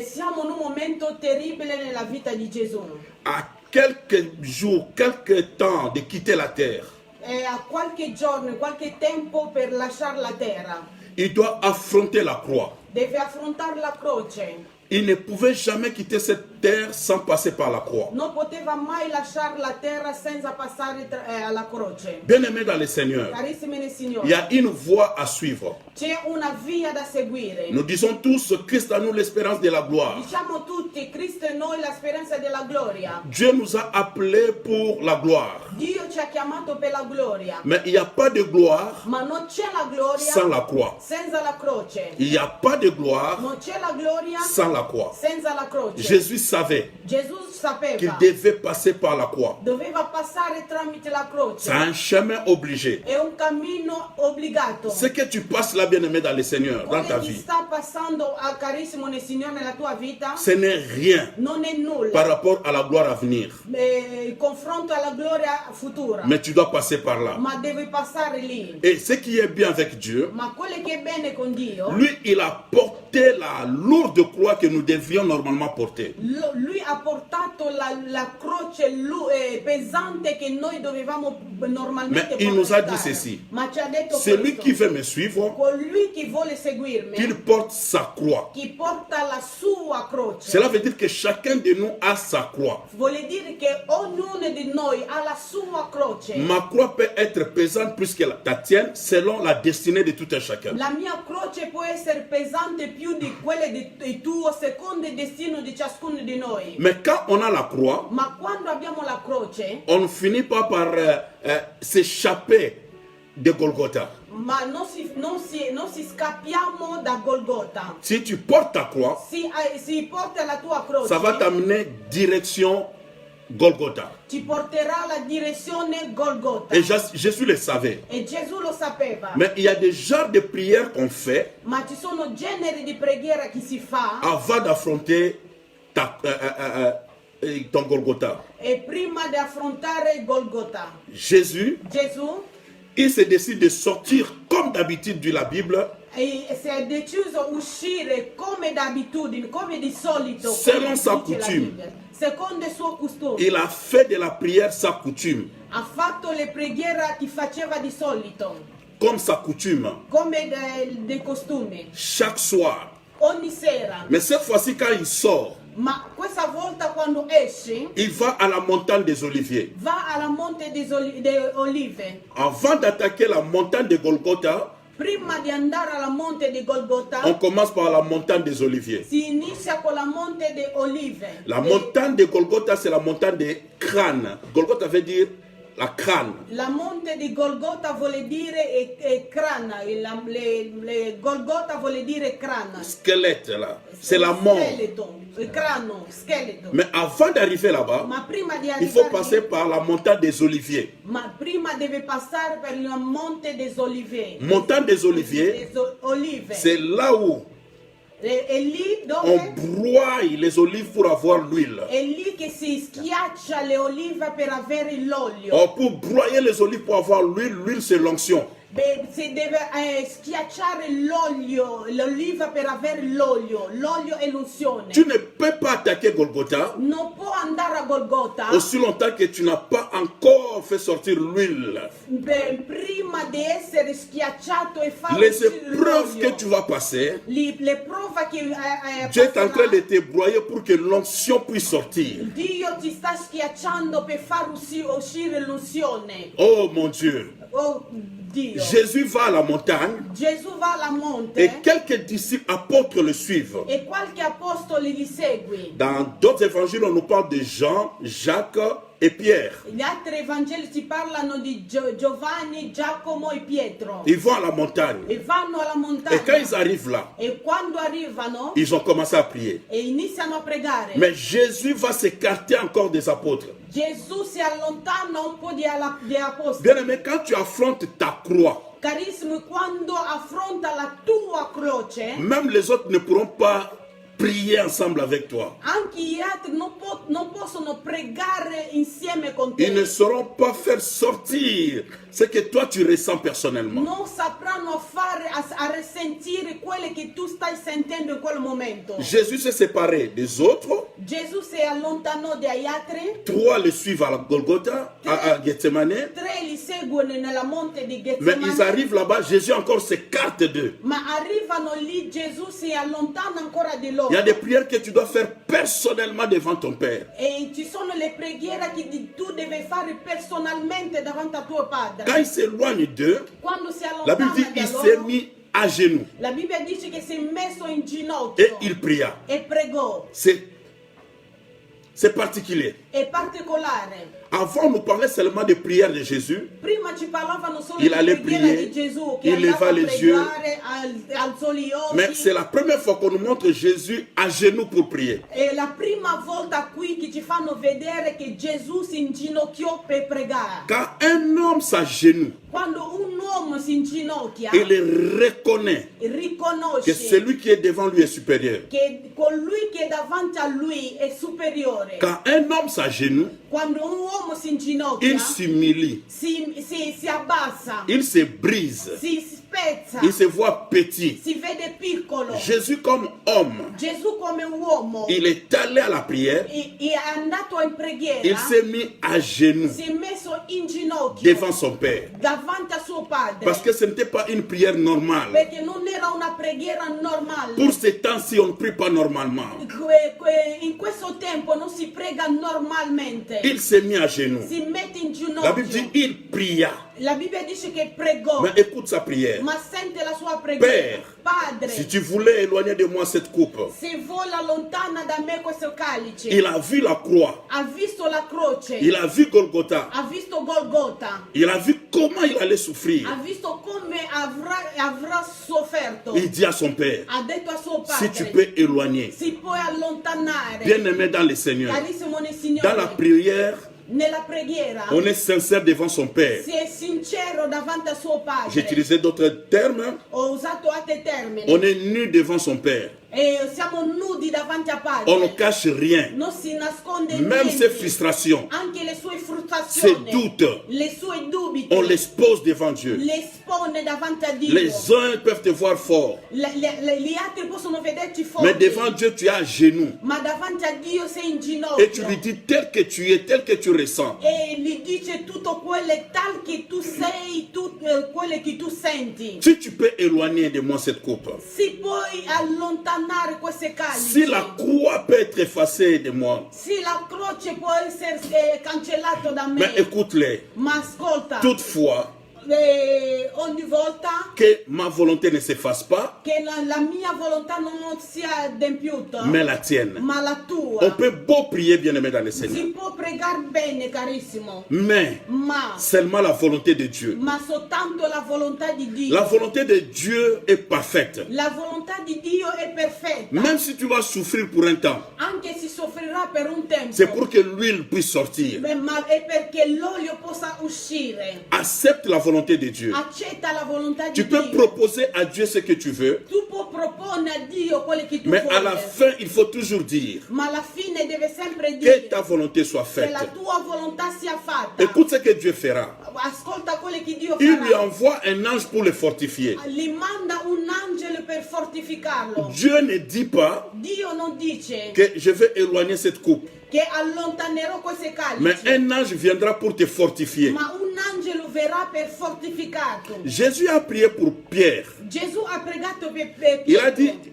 [SPEAKER 2] Siamo in un momento terribile nella vita di Gesù.
[SPEAKER 1] À quelques jours, quelques temps de quitter la terre,
[SPEAKER 2] A qualche giorno, qualche tempo per lasciare la terra.
[SPEAKER 1] il doit affronter la croix.
[SPEAKER 2] Deve affrontare la croce.
[SPEAKER 1] Il ne pouvait jamais quitter cette terre sans passer par la croix.
[SPEAKER 2] Non poteva mai lasciare la terra senza passare alla croce.
[SPEAKER 1] Bien-aimés dans le Seigneur,
[SPEAKER 2] Carissimi nel
[SPEAKER 1] il
[SPEAKER 2] Signore,
[SPEAKER 1] y a une voie à suivre.
[SPEAKER 2] c'è una via da seguire.
[SPEAKER 1] Nous disons tous, Christ à nous l'espérance de la gloire.
[SPEAKER 2] Diciamo tutti, Cristo è noi la speranza della gloria.
[SPEAKER 1] Dieu nous a appelés pour la gloire.
[SPEAKER 2] Dio ci ha chiamato per la gloria.
[SPEAKER 1] Mais il n'y a pas de gloire
[SPEAKER 2] Ma non c'è la gloria
[SPEAKER 1] sans la croix.
[SPEAKER 2] senza la croce.
[SPEAKER 1] Il n'y a pas de gloire
[SPEAKER 2] Non c'è la gloria
[SPEAKER 1] sans la croix.
[SPEAKER 2] senza la croce.
[SPEAKER 1] Jésus savait
[SPEAKER 2] Gesù
[SPEAKER 1] qu'il
[SPEAKER 2] sapeva,
[SPEAKER 1] devait passer par la croix.
[SPEAKER 2] doveva passare tramite la croce.
[SPEAKER 1] C'est un chemin obligé.
[SPEAKER 2] È un cammino obbligato.
[SPEAKER 1] Ce que tu passes là, bien-aimé dans le Seigneur, dans ta
[SPEAKER 2] Quello che
[SPEAKER 1] vie,
[SPEAKER 2] sta passando a carissimo nel Signore nella tua vita
[SPEAKER 1] ce n'est rien
[SPEAKER 2] non è nulla.
[SPEAKER 1] par rapport à la gloire à venir.
[SPEAKER 2] Il confronto alla gloria futura.
[SPEAKER 1] Mais tu dois passer par là.
[SPEAKER 2] Ma devi passare lì.
[SPEAKER 1] Et ce qui est bien avec Dieu,
[SPEAKER 2] Ma quello che è bene con Dio,
[SPEAKER 1] lui, il a porté la lourde croix que nous devions normalement porter.
[SPEAKER 2] lui ha portato la croce pesante che noi dovevamo normalmente
[SPEAKER 1] Mais il nous a
[SPEAKER 2] portare.
[SPEAKER 1] dit ceci.
[SPEAKER 2] Ma ci ha detto
[SPEAKER 1] Celui
[SPEAKER 2] questo.
[SPEAKER 1] qui veut me suivre,
[SPEAKER 2] Colui che vuole seguirmi,
[SPEAKER 1] qu'il porte sa croix.
[SPEAKER 2] chi porta la sua croce.
[SPEAKER 1] Cela veut dire que chacun de nous a sa croix.
[SPEAKER 2] Vuole dire che ognuno di noi ha la sua croce.
[SPEAKER 1] Ma croix peut être pesante plus que ta tienne, selon la destinée de tout un chacun.
[SPEAKER 2] La mia croce può essere pesante più di quelle di tuo, secondo il destino di ciascuno di noi.
[SPEAKER 1] Mais quand on a la croix,
[SPEAKER 2] Ma quando abbiamo la croce,
[SPEAKER 1] on ne finit pas par s'échapper de Golgotha.
[SPEAKER 2] ma non si scappiamo da Golgotha.
[SPEAKER 1] Si tu portes ta croix,
[SPEAKER 2] Si porta la tua croce,
[SPEAKER 1] ça va t'amener direction Golgotha.
[SPEAKER 2] ci porterà alla direzione Golgotha.
[SPEAKER 1] Et Jésus le savait.
[SPEAKER 2] E Gesù lo sapeva.
[SPEAKER 1] Mais il y a des genres de prières qu'on fait
[SPEAKER 2] Ma ci sono generi di preghiera che si fa
[SPEAKER 1] avant d'affronter ton Golgotha.
[SPEAKER 2] e prima di affrontare Golgotha.
[SPEAKER 1] Jésus,
[SPEAKER 2] Gesù
[SPEAKER 1] il se décide de sortir comme d'habitude de la Bible,
[SPEAKER 2] si è deciso uscire come d'abitudine, come di solito,
[SPEAKER 1] Selon
[SPEAKER 2] come
[SPEAKER 1] sa
[SPEAKER 2] dice la
[SPEAKER 1] coutume.
[SPEAKER 2] Bibbia. Secondo il suo costume.
[SPEAKER 1] il a fait de la prière sa coutume.
[SPEAKER 2] Ha fatto le preghiere che faceva di solito,
[SPEAKER 1] comme sa coutume,
[SPEAKER 2] come dei costumi,
[SPEAKER 1] chaque soir.
[SPEAKER 2] ogni sera.
[SPEAKER 1] Mais cette fois-ci, quand il sort,
[SPEAKER 2] Ma questa volta quando esce,
[SPEAKER 1] il va à la montagne des Oliviers.
[SPEAKER 2] va alla Monte delle Olive.
[SPEAKER 1] Avant d'attaquer la montagne de Golgotha,
[SPEAKER 2] Prima di andare alla Monte di Golgotha,
[SPEAKER 1] on commence par la montagne des Oliviers.
[SPEAKER 2] si inizia con la Monte delle Olive.
[SPEAKER 1] La montagne de Golgotha, c'est la montagne des crânes. Golgotha veut dire la crâne.
[SPEAKER 2] La Monte di Golgotha vuole dire crana, le Golgotha vuole dire crana.
[SPEAKER 1] Squelette, là. C'est la mort.
[SPEAKER 2] Scheletro, il crano, scheletro.
[SPEAKER 1] Mais avant d'arriver là-bas,
[SPEAKER 2] Ma prima di
[SPEAKER 1] il faut
[SPEAKER 2] arrivare
[SPEAKER 1] passer
[SPEAKER 2] lì,
[SPEAKER 1] par la montagne des Oliviers.
[SPEAKER 2] ma prima deve passare per la Monte des Oliviers.
[SPEAKER 1] Montagne des Oliviers,
[SPEAKER 2] Olive.
[SPEAKER 1] c'est là où
[SPEAKER 2] È lì
[SPEAKER 1] on
[SPEAKER 2] dove
[SPEAKER 1] broie les olives pour avoir l'huile.
[SPEAKER 2] è lì che si schiaccia le olive per avere l'olio.
[SPEAKER 1] Or, pour broyer les olives pour avoir l'huile, l'huile c'est l'onction.
[SPEAKER 2] Beh, si deve schiacciare l'olio, l'oliva per avere l'olio è l'unzione.
[SPEAKER 1] Tu ne peux pas attaquer Golgotha
[SPEAKER 2] Non può andare a Golgotha
[SPEAKER 1] aussi longtemps que tu n'as pas encore fait sortir l'huile.
[SPEAKER 2] prima di essere schiacciato e fare
[SPEAKER 1] Les épreuves que
[SPEAKER 2] l'olio.
[SPEAKER 1] tu vas passer,
[SPEAKER 2] Le prove che
[SPEAKER 1] Dieu est en train
[SPEAKER 2] passerà,
[SPEAKER 1] de te broyer pour que l'onction puisse sortir.
[SPEAKER 2] Dio ti sta schiacciando per far uscire l'unzione.
[SPEAKER 1] Oh mon Dieu.
[SPEAKER 2] Oh Dio.
[SPEAKER 1] Jésus va à la montagne
[SPEAKER 2] Gesù va alla monte
[SPEAKER 1] et quelques disciples apôtres le suivent.
[SPEAKER 2] e qualche apostolo li segue.
[SPEAKER 1] Dans d'autres évangiles, on nous parle de Jean, Jacques et Pierre.
[SPEAKER 2] Gli altri evangeli ci parlano di Giovanni, Giacomo e Pietro.
[SPEAKER 1] Ils vont à la montagne.
[SPEAKER 2] E vanno alla
[SPEAKER 1] Et quand
[SPEAKER 2] montagna.
[SPEAKER 1] ils arrivent là,
[SPEAKER 2] E quando arrivano
[SPEAKER 1] ils ont commencé à prier.
[SPEAKER 2] e iniziano a pregare,
[SPEAKER 1] Mais Jésus va s'écarter encore des apôtres.
[SPEAKER 2] Gesù si allontana un po' di apostoli.
[SPEAKER 1] Bien aimé, quand tu affrontes ta croix,
[SPEAKER 2] Carissimi, quando affronta la tua croce,
[SPEAKER 1] même les autres ne pourront pas prier ensemble avec toi.
[SPEAKER 2] anche gli altri non possono pregare insieme con
[SPEAKER 1] Ils ne
[SPEAKER 2] te.
[SPEAKER 1] sauront pas faire sortir ce que toi tu ressens personnellement.
[SPEAKER 2] Non sapranno fare a risentire quelle che tu stai sentendo in quel momento.
[SPEAKER 1] Jésus s'est séparé des autres.
[SPEAKER 2] Gesù si allontanò dagli altri,
[SPEAKER 1] 3 le suivent à la Golgotha, à Gethsemane.
[SPEAKER 2] 3 li seguono nella monte di
[SPEAKER 1] Mais ils
[SPEAKER 2] Getsemane,
[SPEAKER 1] arrivent là-bas, Jésus encore s'écarte d'eux.
[SPEAKER 2] ma arrivano lì, Gesù si allontana ancora di
[SPEAKER 1] Il
[SPEAKER 2] loro.
[SPEAKER 1] y a des prières que tu dois faire personnellement devant ton Père.
[SPEAKER 2] E ci sono le preghiere che tu devi fare personalmente davanti a tuo padre.
[SPEAKER 1] Quand il s'éloigne d'eux,
[SPEAKER 2] Quando si
[SPEAKER 1] la Bible dit
[SPEAKER 2] allontana
[SPEAKER 1] qu'il
[SPEAKER 2] da
[SPEAKER 1] s'est
[SPEAKER 2] loro,
[SPEAKER 1] mis à genoux
[SPEAKER 2] la Bibbia dice che si è messo in
[SPEAKER 1] et
[SPEAKER 2] ginocchio
[SPEAKER 1] il pria.
[SPEAKER 2] e pregò.
[SPEAKER 1] C'est particulier.
[SPEAKER 2] È particolare.
[SPEAKER 1] Avant, on nous parlait seulement des prières de Jésus.
[SPEAKER 2] Prima ci parlavano solo
[SPEAKER 1] Il
[SPEAKER 2] di
[SPEAKER 1] allait
[SPEAKER 2] preghiera
[SPEAKER 1] prier,
[SPEAKER 2] di Gesù che
[SPEAKER 1] il
[SPEAKER 2] andava
[SPEAKER 1] leva
[SPEAKER 2] a
[SPEAKER 1] les yeux.
[SPEAKER 2] pregare, alzò gli
[SPEAKER 1] Mais
[SPEAKER 2] occhi.
[SPEAKER 1] c'est la première fois qu'on nous montre Jésus à genoux pour prier.
[SPEAKER 2] È la prima volta qui che ci fanno vedere che Gesù si inginocchiò per pregare.
[SPEAKER 1] Quand un homme s'agenouille,
[SPEAKER 2] Quando un uomo si inginocchia,
[SPEAKER 1] il reconnaît que
[SPEAKER 2] riconosce
[SPEAKER 1] celui qui est devant lui est supérieur.
[SPEAKER 2] che colui che è davanti a lui è superiore.
[SPEAKER 1] Quand un homme s'agenouille,
[SPEAKER 2] Quando un uomo si inginocchia,
[SPEAKER 1] il s'humilie,
[SPEAKER 2] si abbassa,
[SPEAKER 1] il se brise,
[SPEAKER 2] si spezza,
[SPEAKER 1] il se voit petit.
[SPEAKER 2] si vede piccolo.
[SPEAKER 1] Jésus comme homme,
[SPEAKER 2] Gesù come uomo
[SPEAKER 1] il est allé à la prière,
[SPEAKER 2] è andato in preghiera,
[SPEAKER 1] il s'est mis à genoux
[SPEAKER 2] si è messo in ginocchio
[SPEAKER 1] devant son Père.
[SPEAKER 2] davanti a suo padre,
[SPEAKER 1] Parce que ce n'était pas une prière normale.
[SPEAKER 2] perché non era una preghiera normale.
[SPEAKER 1] Pour ces temps-ci, on ne prie pas normalement.
[SPEAKER 2] In questo tempo non si prega normalmente,
[SPEAKER 1] Il s'est mis à genoux.
[SPEAKER 2] si mette in
[SPEAKER 1] La Bible dit
[SPEAKER 2] ginocchio.
[SPEAKER 1] il pria.
[SPEAKER 2] La Bibbia dice che pregò,
[SPEAKER 1] Mais écoute sa prière.
[SPEAKER 2] ma sente la sua preghiera.
[SPEAKER 1] Père,
[SPEAKER 2] Padre,
[SPEAKER 1] si tu voulais éloigner de moi cette coupe,
[SPEAKER 2] se vuole allontana da me questo calice.
[SPEAKER 1] il a vu la croix,
[SPEAKER 2] Ha visto la croce,
[SPEAKER 1] il a vu Golgotha,
[SPEAKER 2] ha visto Golgota,
[SPEAKER 1] il a vu comment il allait souffrir.
[SPEAKER 2] ha visto come avrà sofferto.
[SPEAKER 1] Il dit à son Père,
[SPEAKER 2] Ha detto a suo
[SPEAKER 1] si tu
[SPEAKER 2] padre,
[SPEAKER 1] peux éloigner,
[SPEAKER 2] si puoi allontanare.
[SPEAKER 1] bien-aimé dans le Seigneur,
[SPEAKER 2] Carissimo nel
[SPEAKER 1] dans la
[SPEAKER 2] Signore,
[SPEAKER 1] prière,
[SPEAKER 2] nella preghiera
[SPEAKER 1] on est sincère devant son Père.
[SPEAKER 2] si è sincero davanti a suo
[SPEAKER 1] J'ai
[SPEAKER 2] padre.
[SPEAKER 1] utilisé d'autres termes.
[SPEAKER 2] Ho usato altri termini.
[SPEAKER 1] On est nu devant son Père.
[SPEAKER 2] E siamo nudi davanti a Padre.
[SPEAKER 1] On ne cache rien.
[SPEAKER 2] Non si nasconde
[SPEAKER 1] Même
[SPEAKER 2] niente.
[SPEAKER 1] ses frustrations,
[SPEAKER 2] Anche le sue
[SPEAKER 1] ses
[SPEAKER 2] frustrazioni,
[SPEAKER 1] doutes,
[SPEAKER 2] le sue dubiti,
[SPEAKER 1] on les pose devant Dieu.
[SPEAKER 2] le espone davanti a Dio.
[SPEAKER 1] Les uns peuvent te voir fort,
[SPEAKER 2] Gli altri possono vederti forti,
[SPEAKER 1] mais devant Dieu, tu es à genoux.
[SPEAKER 2] ma davanti a Dio sei in
[SPEAKER 1] Et tu
[SPEAKER 2] ginocchio.
[SPEAKER 1] lui dis tel que tu es, tel que tu ressens.
[SPEAKER 2] E gli dice tutto quello tal che tu sei, quello che tu senti.
[SPEAKER 1] Si tu peux éloigner de moi cette coupe,
[SPEAKER 2] Si puoi allontanare queste calici,
[SPEAKER 1] si la croix peut être effacée de moi,
[SPEAKER 2] sì, la croce può essere cancellata da me,
[SPEAKER 1] mais écoute-les.
[SPEAKER 2] ma ascolta,
[SPEAKER 1] Toutefois,
[SPEAKER 2] ogni volta
[SPEAKER 1] que ma volonté ne s'efface pas,
[SPEAKER 2] che la mia volontà non sia adempiuta,
[SPEAKER 1] mais la tienne.
[SPEAKER 2] ma la
[SPEAKER 1] On
[SPEAKER 2] tua.
[SPEAKER 1] peut beau prier, bien-aimé dans le Seigneur,
[SPEAKER 2] Si può pregare bene, carissimo,
[SPEAKER 1] mais
[SPEAKER 2] ma
[SPEAKER 1] seulement la volonté de Dieu.
[SPEAKER 2] soltanto la volontà di Dio.
[SPEAKER 1] La volonté de Dieu est parfaite.
[SPEAKER 2] La volontà di Dio è perfetta.
[SPEAKER 1] Même si tu vas souffrir pour un temps,
[SPEAKER 2] Anche se soffrirà per un tempo,
[SPEAKER 1] c'est pour que l'huile puisse sortir.
[SPEAKER 2] ma è perché l'olio possa uscire.
[SPEAKER 1] Accepte la volonté de Dieu.
[SPEAKER 2] Accetta la volontà di
[SPEAKER 1] Tu peux
[SPEAKER 2] Dio.
[SPEAKER 1] proposer à Dieu ce que tu veux,
[SPEAKER 2] Tu puoi proporre a Dio quello che tu
[SPEAKER 1] mais à la
[SPEAKER 2] vuoi,
[SPEAKER 1] fin, il faut toujours dire
[SPEAKER 2] ma alla fine deve sempre
[SPEAKER 1] que
[SPEAKER 2] dire
[SPEAKER 1] ta volonté soit
[SPEAKER 2] che la
[SPEAKER 1] faite.
[SPEAKER 2] tua volontà sia fatta.
[SPEAKER 1] Écoute ce que Dieu fera.
[SPEAKER 2] Ascolta quello che Dio
[SPEAKER 1] Il lui
[SPEAKER 2] farà.
[SPEAKER 1] envoie un ange pour le fortifier.
[SPEAKER 2] Gli manda un angelo per fortificarlo.
[SPEAKER 1] Dieu ne dit pas
[SPEAKER 2] Dio non dice
[SPEAKER 1] que je vais éloigner cette coupe,
[SPEAKER 2] che allontanerò queste
[SPEAKER 1] mais
[SPEAKER 2] calici,
[SPEAKER 1] un ange viendra pour te fortifier.
[SPEAKER 2] ma un angelo verrà per fortificarlo.
[SPEAKER 1] Jésus a prié pour Pierre.
[SPEAKER 2] Gesù ha pregato per
[SPEAKER 1] Il a
[SPEAKER 2] Pietro.
[SPEAKER 1] dit,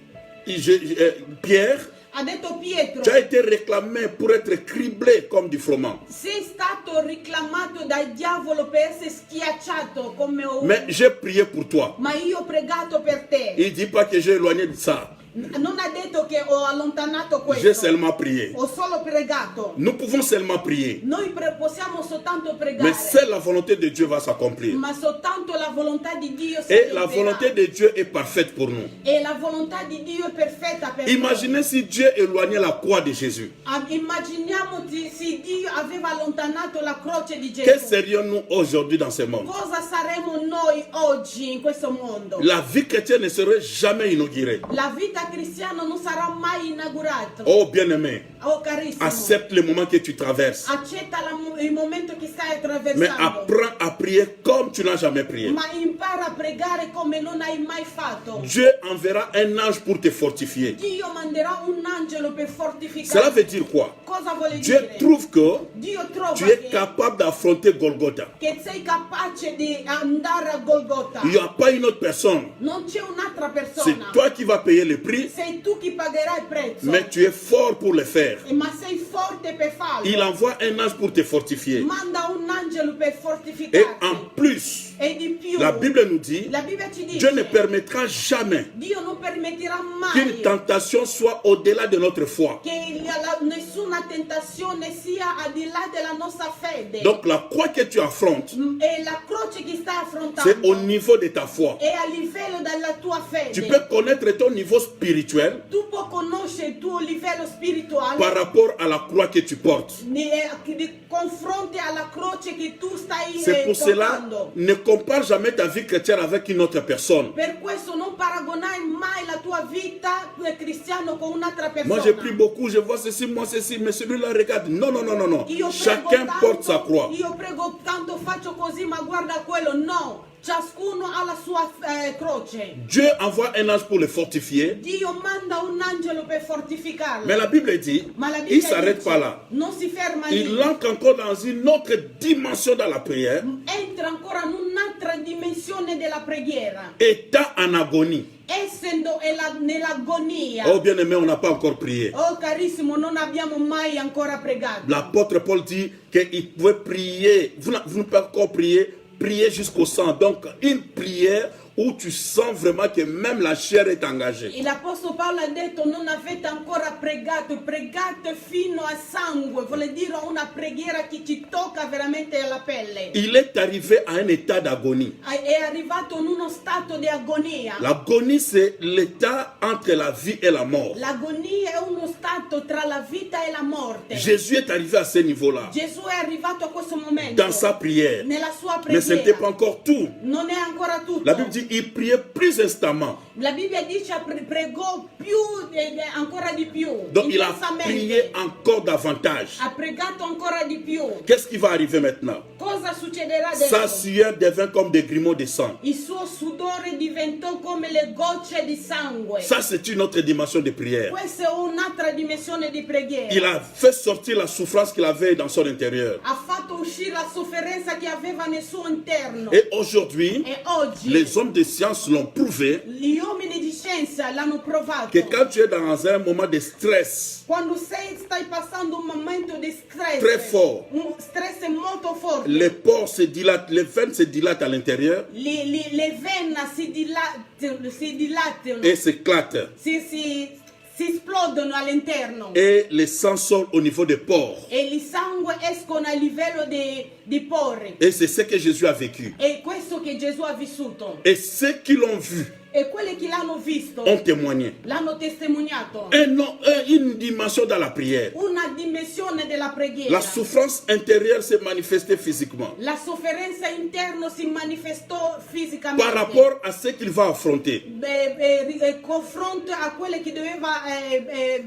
[SPEAKER 1] Pierre,
[SPEAKER 2] Ha detto Pietro,
[SPEAKER 1] tu as été réclamé pour être criblé comme du froment.
[SPEAKER 2] sei stato reclamato dal diavolo per essere schiacciato come un...
[SPEAKER 1] Mais j'ai prié pour toi.
[SPEAKER 2] Ma io ho pregato per te.
[SPEAKER 1] Il ne dit pas que j'ai éloigné de ça.
[SPEAKER 2] Non ha detto che ho allontanato
[SPEAKER 1] J'ai
[SPEAKER 2] questo.
[SPEAKER 1] seulement prié.
[SPEAKER 2] Ho solo pregato.
[SPEAKER 1] Nous pouvons seulement prier.
[SPEAKER 2] Noi possiamo soltanto pregare.
[SPEAKER 1] Mais seule la volonté de Dieu va s'accomplir.
[SPEAKER 2] Ma soltanto la volontà di Dio si
[SPEAKER 1] Et la
[SPEAKER 2] adempierà.
[SPEAKER 1] volonté de Dieu est parfaite pour nous.
[SPEAKER 2] E la volontà di Dio è perfetta per noi.
[SPEAKER 1] Imaginez si Dieu éloignait la croix de Jésus.
[SPEAKER 2] Immaginiamo se Dio aveva allontanato la croce di
[SPEAKER 1] Que
[SPEAKER 2] Gesù.
[SPEAKER 1] serions-nous aujourd'hui dans ce monde?
[SPEAKER 2] Cosa saremo noi oggi in questo mondo?
[SPEAKER 1] La vie chrétienne ne serait jamais inaugurée.
[SPEAKER 2] La vita cristiana non sarà mai inaugurata.
[SPEAKER 1] Oh bien-aimé,
[SPEAKER 2] Oh carissimo,
[SPEAKER 1] accepte le moment que tu traverses.
[SPEAKER 2] accetta il momento che stai
[SPEAKER 1] Mais
[SPEAKER 2] attraversando.
[SPEAKER 1] apprends à prier comme tu n'as jamais prié.
[SPEAKER 2] Ma impara a pregare come non hai mai fatto.
[SPEAKER 1] Dieu enverra un ange pour te fortifier.
[SPEAKER 2] Dio manderà un angelo per
[SPEAKER 1] Cela
[SPEAKER 2] fortificare.
[SPEAKER 1] veut dire quoi?
[SPEAKER 2] Cosa vuole
[SPEAKER 1] Dieu
[SPEAKER 2] dire?
[SPEAKER 1] trouve que
[SPEAKER 2] Dio trova
[SPEAKER 1] tu es
[SPEAKER 2] che
[SPEAKER 1] capable d'affronter Golgotha.
[SPEAKER 2] sei capace di andare a Golgotha.
[SPEAKER 1] Il n'y a pas une autre personne.
[SPEAKER 2] Non c'è un'altra
[SPEAKER 1] C'est
[SPEAKER 2] persona.
[SPEAKER 1] toi qui vas payer le prix,
[SPEAKER 2] Sei tu chi pagherai il prezzo.
[SPEAKER 1] mais tu es fort pour le faire.
[SPEAKER 2] Ma sei forte per farlo.
[SPEAKER 1] Il envoie un ange pour te fortifier.
[SPEAKER 2] Manda un angelo per
[SPEAKER 1] Et
[SPEAKER 2] fortificarti.
[SPEAKER 1] en plus,
[SPEAKER 2] E di più,
[SPEAKER 1] la Bible nous dit,
[SPEAKER 2] la Bibbia ci dice,
[SPEAKER 1] Dieu ne permettra jamais
[SPEAKER 2] Dio non permetterà mai
[SPEAKER 1] qu'une tentation soit au-delà de notre foi.
[SPEAKER 2] che nessuna tentazione sia al di là della nostra fede.
[SPEAKER 1] Donc la croix que tu affrontes,
[SPEAKER 2] E la croce che stai
[SPEAKER 1] c'est au
[SPEAKER 2] affrontando
[SPEAKER 1] niveau de ta foi.
[SPEAKER 2] è a livello della tua fede.
[SPEAKER 1] Tu peux connaître ton niveau spirituel
[SPEAKER 2] Tu puoi conoscere il tuo livello spirituale
[SPEAKER 1] par rapport à la croix que tu portes.
[SPEAKER 2] di confronti alla croce che tu stai
[SPEAKER 1] C'est pour cela,
[SPEAKER 2] portando.
[SPEAKER 1] ne compare jamais ta vie chrétienne avec une autre personne.
[SPEAKER 2] Per questo non paragonare mai la tua vita cristiana con un'altra persona.
[SPEAKER 1] Moi, je prie beaucoup, je vois ceci, moi ceci, mais celui-là regarde. Non, non, non, non, non.
[SPEAKER 2] Io prego
[SPEAKER 1] Chacun
[SPEAKER 2] tanto,
[SPEAKER 1] porte sa croix.
[SPEAKER 2] Io prego tanto, faccio così, ma guarda quello. No, ciascuno ha la sua croce.
[SPEAKER 1] Dieu envoie un ange pour le fortifier.
[SPEAKER 2] Dio manda un angelo per fortificarlo.
[SPEAKER 1] Mais la Bible dit,
[SPEAKER 2] Ma la
[SPEAKER 1] il
[SPEAKER 2] Bibbia
[SPEAKER 1] ne s'arrête
[SPEAKER 2] dice,
[SPEAKER 1] pas là.
[SPEAKER 2] non si ferma
[SPEAKER 1] Il
[SPEAKER 2] lì.
[SPEAKER 1] entre encore dans une autre dimension dans la prière,
[SPEAKER 2] Entra ancora in un'altra dimensione della preghiera.
[SPEAKER 1] étant en agonie.
[SPEAKER 2] Essendo nell'agonia.
[SPEAKER 1] Oh bien-aimé, on n'a pas encore prié.
[SPEAKER 2] Oh carissimo, non abbiamo mai ancora pregato.
[SPEAKER 1] L'apôtre Paul dit qu'il pouvait prier. Vous ne pouvez encore prier, prier jusqu'au sang. Donc, une prière où tu sens vraiment que même la chair est engagée.
[SPEAKER 2] E l'Apostolo Paolo ha detto non avete ancora pregato, pregate fino a sangue, vuol dire una preghiera che ci tocca veramente alla pelle.
[SPEAKER 1] Il est arrivé à un état d'agonie.
[SPEAKER 2] è arrivato in uno stato di agonia.
[SPEAKER 1] L'agonie, c'est l'état entre la vie et la mort.
[SPEAKER 2] L'agonia è uno stato tra la vita e la morte.
[SPEAKER 1] Jésus est arrivé à ce niveau-là,
[SPEAKER 2] Gesù è arrivato a questo momento.
[SPEAKER 1] dans sa prière.
[SPEAKER 2] Nella sua
[SPEAKER 1] Mais ce n'était
[SPEAKER 2] preghiera.
[SPEAKER 1] pas encore tout.
[SPEAKER 2] Non è ancora tutto.
[SPEAKER 1] La Bible dit il priait plus instamment.
[SPEAKER 2] La Bibbia dice pregò più, ancora di più.
[SPEAKER 1] Donc il a
[SPEAKER 2] Intensamente.
[SPEAKER 1] prié encore davantage.
[SPEAKER 2] Ha pregato ancora di più.
[SPEAKER 1] Qu'est-ce qui va arriver maintenant?
[SPEAKER 2] Cosa succederà
[SPEAKER 1] Sa
[SPEAKER 2] adesso?
[SPEAKER 1] sueur devint comme des grumeaux de sang.
[SPEAKER 2] Il suo sudore diventò come le gocce di sangue.
[SPEAKER 1] Ça, c'est une autre dimension de prière.
[SPEAKER 2] Questa è un'altra dimensione di preghiera.
[SPEAKER 1] Il a fait sortir la souffrance qu'il avait dans son intérieur.
[SPEAKER 2] Ha fatto uscire la sofferenza che aveva nel suo interno.
[SPEAKER 1] Et aujourd'hui,
[SPEAKER 2] E oggi
[SPEAKER 1] les hommes de science l'ont prouvé
[SPEAKER 2] gli uomini di scienza l'hanno provato.
[SPEAKER 1] que quand tu es dans un moment de stress
[SPEAKER 2] Quando stai passando un momento di stress,
[SPEAKER 1] très fort,
[SPEAKER 2] un stress molto forte,
[SPEAKER 1] les pores se dilatent, les veines se dilatent à l'intérieur
[SPEAKER 2] le vene si dilatano,
[SPEAKER 1] et s'éclatent.
[SPEAKER 2] si esplodono all'interno
[SPEAKER 1] Et le sang sort au niveau des pores.
[SPEAKER 2] e il sangue escono a livello di pori.
[SPEAKER 1] Et c'est ce que Jésus a vécu.
[SPEAKER 2] È questo che Gesù ha vissuto.
[SPEAKER 1] Et ceux qui l'ont vu
[SPEAKER 2] E quelli che l'hanno visto
[SPEAKER 1] ont témoigné.
[SPEAKER 2] l'hanno testimoniato.
[SPEAKER 1] Une dimension dans la prière.
[SPEAKER 2] Una dimensione della preghiera.
[SPEAKER 1] La souffrance intérieure s'est manifestée physiquement
[SPEAKER 2] La sofferenza interna si manifestò fisicamente.
[SPEAKER 1] par rapport à ce qu'il va affronter.
[SPEAKER 2] Confronto a quelle che doveva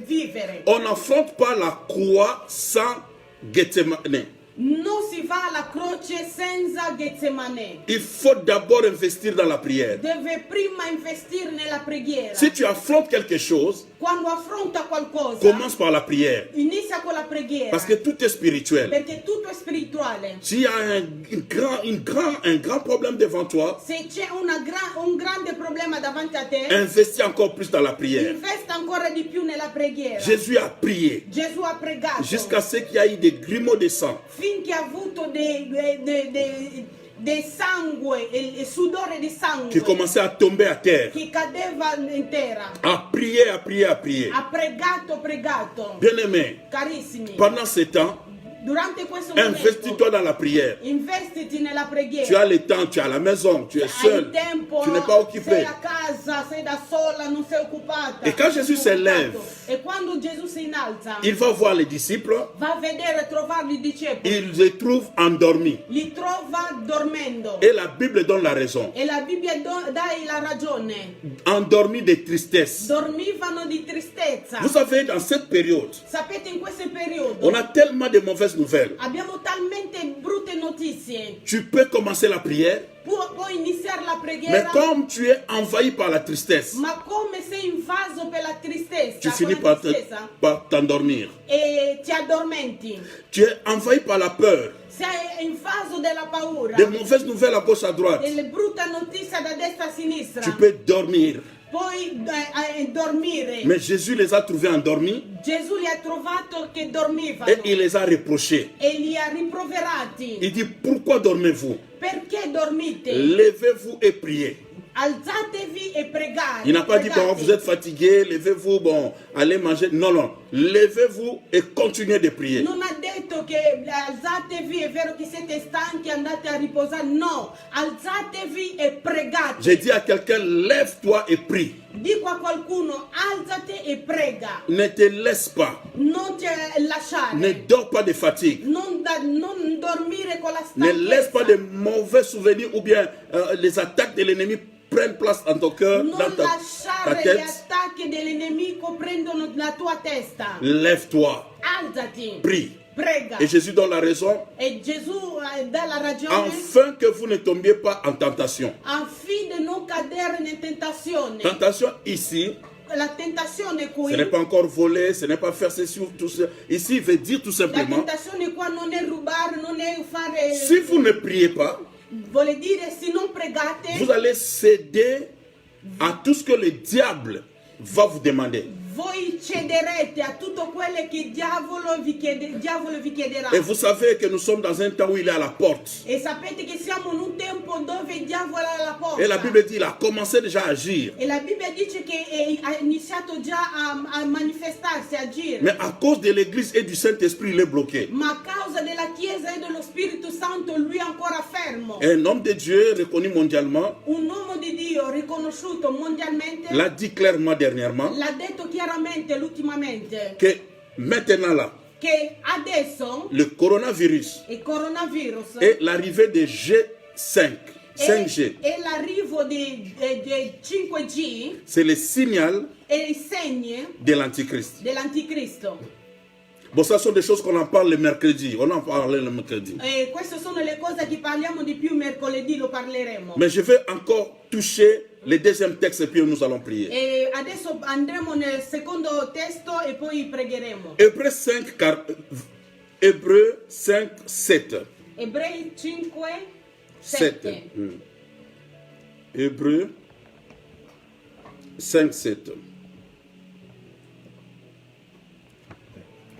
[SPEAKER 2] vivere.
[SPEAKER 1] On n'affronte pas la croix sans Gethsemane.
[SPEAKER 2] Non si va alla croce senza Getsemane.
[SPEAKER 1] Il faut d'abord investir dans la prière.
[SPEAKER 2] Deve prima investire nella preghiera.
[SPEAKER 1] Si tu affrontes quelque chose,
[SPEAKER 2] Quando affronta qualcosa,
[SPEAKER 1] commence par la prière.
[SPEAKER 2] inizia con la preghiera.
[SPEAKER 1] Parce que tout est spirituel.
[SPEAKER 2] Perché tutto è spirituale.
[SPEAKER 1] S'il y a un grand problème devant toi,
[SPEAKER 2] Se c'è un grande problema davanti a te,
[SPEAKER 1] investis encore plus dans la prière.
[SPEAKER 2] investa ancora di più nella preghiera.
[SPEAKER 1] Jésus a prié
[SPEAKER 2] Gesù ha pregato
[SPEAKER 1] jusqu'à ce qu'il y ait des grumeaux de sang
[SPEAKER 2] finché ha avuto del sangue, il sudore di sangue
[SPEAKER 1] qui commençait à tomber à terre.
[SPEAKER 2] che cadeva in terra.
[SPEAKER 1] À prier, à prier, à prier.
[SPEAKER 2] Ha pregato.
[SPEAKER 1] Bien-aimé,
[SPEAKER 2] Carissimi,
[SPEAKER 1] pendant ce temps,
[SPEAKER 2] durante questo momento
[SPEAKER 1] investis-toi dans la prière.
[SPEAKER 2] investiti nella preghiera.
[SPEAKER 1] Tu as le temps, tu es à la maison, tu es
[SPEAKER 2] Hai
[SPEAKER 1] seul,
[SPEAKER 2] tempo,
[SPEAKER 1] tu n'es pas
[SPEAKER 2] sei
[SPEAKER 1] occupé.
[SPEAKER 2] a casa, sei da sola, non sei occupata.
[SPEAKER 1] Et quand Jésus
[SPEAKER 2] sei
[SPEAKER 1] se lève,
[SPEAKER 2] occupato. E quando Gesù si innalza,
[SPEAKER 1] Il va voir les disciples,
[SPEAKER 2] va a vedere, trovare i discepoli,
[SPEAKER 1] il les trouve endormis.
[SPEAKER 2] li trova dormendo.
[SPEAKER 1] Et la Bible donne la raison.
[SPEAKER 2] E la Bibbia dà la ragione.
[SPEAKER 1] Endormis de tristesse.
[SPEAKER 2] Dormivano di tristezza.
[SPEAKER 1] Vous savez, dans cette période,
[SPEAKER 2] Sapete, in questo periodo
[SPEAKER 1] on a tellement de mauvaises nouvelles.
[SPEAKER 2] abbiamo talmente brutte notizie.
[SPEAKER 1] Tu peux commencer la prière,
[SPEAKER 2] Puoi iniziare la
[SPEAKER 1] mais
[SPEAKER 2] preghiera,
[SPEAKER 1] comme tu es envahi par la tristesse,
[SPEAKER 2] ma come sei invaso per la tristezza,
[SPEAKER 1] tu
[SPEAKER 2] con
[SPEAKER 1] finis
[SPEAKER 2] la
[SPEAKER 1] par
[SPEAKER 2] tristezza,
[SPEAKER 1] t'endormir.
[SPEAKER 2] e ti addormenti.
[SPEAKER 1] Tu es envahi par la peur,
[SPEAKER 2] Sei invaso della paura,
[SPEAKER 1] des mauvaises nouvelles à gauche, à droite.
[SPEAKER 2] delle brutte notizie da destra a sinistra.
[SPEAKER 1] Tu peux dormir.
[SPEAKER 2] Puoi dormire.
[SPEAKER 1] Mais Jésus les a trouvés endormis
[SPEAKER 2] Gesù li ha trovato che dormivano
[SPEAKER 1] et il les a reprochés.
[SPEAKER 2] e li ha rimproverati.
[SPEAKER 1] Il dit, pourquoi dormez-vous?
[SPEAKER 2] Perché dormite?
[SPEAKER 1] Levez-vous et priez.
[SPEAKER 2] Alzatevi e pregate.
[SPEAKER 1] Il n'a pas dit, bon, vous êtes fatigué, levez-vous, bon, allez manger. Non, non. Levez-vous et continuez de prier.
[SPEAKER 2] Non ha detto che alzatevi, è vero che siete stanchi, andate a riposare. No, alzatevi e pregate.
[SPEAKER 1] J'ai dit à quelqu'un, lève-toi et prie.
[SPEAKER 2] Dico a qualcuno, alzate e prega.
[SPEAKER 1] Ne te laisse pas.
[SPEAKER 2] Non ti lasciare.
[SPEAKER 1] Ne dors pas de fatigue.
[SPEAKER 2] Non dormire con la
[SPEAKER 1] Ne laisse pas de
[SPEAKER 2] stanchezza.
[SPEAKER 1] mauvais souvenirs ou bien les attaques de l'ennemi prennent place dans ton cœur,
[SPEAKER 2] Non
[SPEAKER 1] dans ta
[SPEAKER 2] lasciare gli
[SPEAKER 1] tête.
[SPEAKER 2] attacchi del nemico prendono la tua testa.
[SPEAKER 1] Lève-toi,
[SPEAKER 2] Alzati,
[SPEAKER 1] prie.
[SPEAKER 2] prega.
[SPEAKER 1] Et Jésus donne la raison,
[SPEAKER 2] E Gesù dà la ragione
[SPEAKER 1] afin que vous ne tombiez pas en tentation.
[SPEAKER 2] affinché non cadere in tentazione.
[SPEAKER 1] Tentation ici,
[SPEAKER 2] La tentazione qui,
[SPEAKER 1] ce n'est pas encore voler, ce n'est pas faire ceci ou tout ça. Ici, il veut dire tout
[SPEAKER 2] la
[SPEAKER 1] simplement,
[SPEAKER 2] tentazione qua non è rubare, non è fare,
[SPEAKER 1] si vous ne priez pas,
[SPEAKER 2] vuole dire se non pregate,
[SPEAKER 1] vous allez céder à tout ce que le diable va vous demander.
[SPEAKER 2] voi cederete a tutto quello che il diavolo vi chiederà.
[SPEAKER 1] Et vous savez que nous sommes dans un temps où il est à la porte.
[SPEAKER 2] E sapete che siamo in un tempo dove il diavolo è alla porta.
[SPEAKER 1] Et la Bible dit, il a commencé déjà à agir.
[SPEAKER 2] E la Bibbia dice che ha iniziato già a manifestarsi, a agire.
[SPEAKER 1] Mais à cause de l'Église et du Saint-Esprit, il est bloqué.
[SPEAKER 2] Ma a causa della Chiesa e dello Spirito Santo lui è ancora fermo.
[SPEAKER 1] Un homme de Dieu reconnu mondialement
[SPEAKER 2] Un uomo di Dio riconosciuto mondialmente
[SPEAKER 1] l'a dit clairement dernièrement
[SPEAKER 2] l'ha detto chiaramente ultimamente
[SPEAKER 1] que maintenant là,
[SPEAKER 2] che adesso
[SPEAKER 1] le coronavirus
[SPEAKER 2] il coronavirus
[SPEAKER 1] et l'arrivée de G5, 5G,
[SPEAKER 2] e l'arrivo di 5G
[SPEAKER 1] c'est le signal
[SPEAKER 2] e i segni
[SPEAKER 1] de l'Antichrist.
[SPEAKER 2] dell'anticristo.
[SPEAKER 1] Bon, ça sont des choses qu'on en parle le mercredi. On en parle le mercredi.
[SPEAKER 2] E queste sono le cose che parliamo di più mercoledì, lo parleremo.
[SPEAKER 1] Mais je vais encore toucher le deuxième texte et puis nous allons prier.
[SPEAKER 2] E adesso andremo nel secondo testo e poi pregheremo.
[SPEAKER 1] Hébreux 5, 7.
[SPEAKER 2] Ebrei 5,
[SPEAKER 1] 7.
[SPEAKER 2] 7.
[SPEAKER 1] Hébreux 5, 7.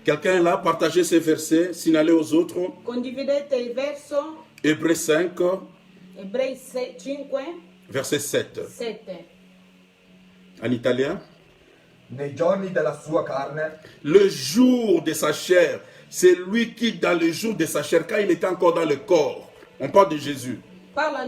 [SPEAKER 1] Quelqu'un là, partagez ces versets, signalez aux autres.
[SPEAKER 2] Condividete il verso
[SPEAKER 1] Hébreux 5,
[SPEAKER 2] Ebrei 5,
[SPEAKER 1] verset 7.
[SPEAKER 2] 7.
[SPEAKER 1] En italien.
[SPEAKER 3] Nei giorni della sua carne,
[SPEAKER 1] Le jour de sa chair, c'est lui qui, dans le jour de sa chair, quand il était encore dans le corps, on parle de Jésus,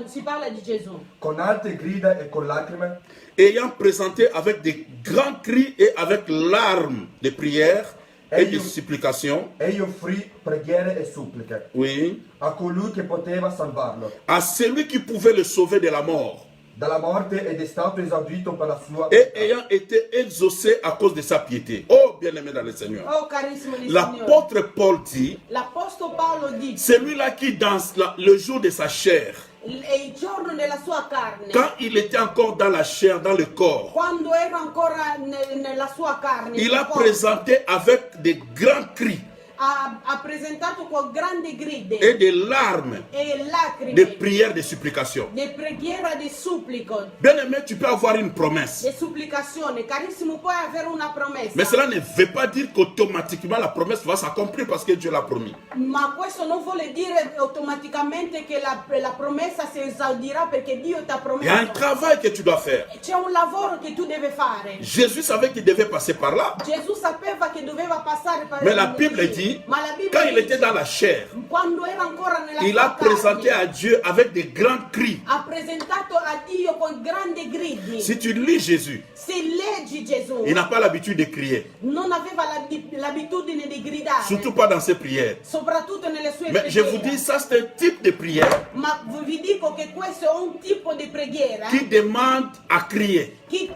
[SPEAKER 2] Si parla di Gesù.
[SPEAKER 3] con alte grida e con lacrime,
[SPEAKER 1] ayant présenté avec des grands cris et avec larmes de prière et de supplication,
[SPEAKER 3] egli offrì preghiere e suppliche
[SPEAKER 1] oui,
[SPEAKER 3] a colui che poteva salvarlo
[SPEAKER 1] à celui qui pouvait le sauver de la mort,
[SPEAKER 3] dalla morte ed è stato esaudito per la sua
[SPEAKER 1] et ayant été exaucé à cause de sa piété. Oh, bien-aimé dans le Seigneur.
[SPEAKER 2] Oh carissimo nel Signore.
[SPEAKER 1] L'apôtre Paul dit,
[SPEAKER 2] L'Apostolo Paolo dice,
[SPEAKER 1] celui-là qui, dans le jour de sa chair,
[SPEAKER 2] il giorno della sua carne,
[SPEAKER 1] quand il était encore dans la chair, dans le corps,
[SPEAKER 2] quando era ancora nella sua carne,
[SPEAKER 1] il
[SPEAKER 2] nel
[SPEAKER 1] a
[SPEAKER 2] corpo,
[SPEAKER 1] présenté avec de grands cris
[SPEAKER 2] ha presentato con grandi grida
[SPEAKER 1] et des larmes,
[SPEAKER 2] e lacrime,
[SPEAKER 1] des prières de supplication.
[SPEAKER 2] di preghiera, di supplico,
[SPEAKER 1] Bien-aimé, tu peux avoir une promesse.
[SPEAKER 2] di supplicazione. Carissimo, puoi avere una promessa.
[SPEAKER 1] Mais cela ne veut pas dire qu'automatiquement la promesse va s'accomplir parce que Dieu l'a promis.
[SPEAKER 2] Ma questo non vuole dire automaticamente che la promessa si esaudirà perché Dio ti ha
[SPEAKER 1] Il y a un
[SPEAKER 2] promesso.
[SPEAKER 1] travail que tu dois faire.
[SPEAKER 2] C'è un lavoro che tu devi fare.
[SPEAKER 1] Jésus savait qu'il devait passer par là.
[SPEAKER 2] Gesù sapeva che doveva passare per
[SPEAKER 1] Mais la Bible dit,
[SPEAKER 2] ma la Bibbia
[SPEAKER 1] quand il
[SPEAKER 2] dice,
[SPEAKER 1] était dans la chair,
[SPEAKER 2] quando era ancora nella
[SPEAKER 1] il
[SPEAKER 2] sua
[SPEAKER 1] a présenté
[SPEAKER 2] carne,
[SPEAKER 1] à Dieu avec de grands cris.
[SPEAKER 2] ha presentato a Dio con grandi gridi.
[SPEAKER 1] Si tu lis Jésus,
[SPEAKER 2] Se leggi Gesù,
[SPEAKER 1] il n'a pas l'habitude de crier,
[SPEAKER 2] non aveva l'abitudine di gridare,
[SPEAKER 1] surtout pas dans ses prières.
[SPEAKER 2] soprattutto nelle sue
[SPEAKER 1] Mais je vous
[SPEAKER 2] preghiere.
[SPEAKER 1] dis, ça c'est un type de prière
[SPEAKER 2] Ma vi dico che questo è un tipo di preghiera
[SPEAKER 1] qui demande à crier.
[SPEAKER 2] chi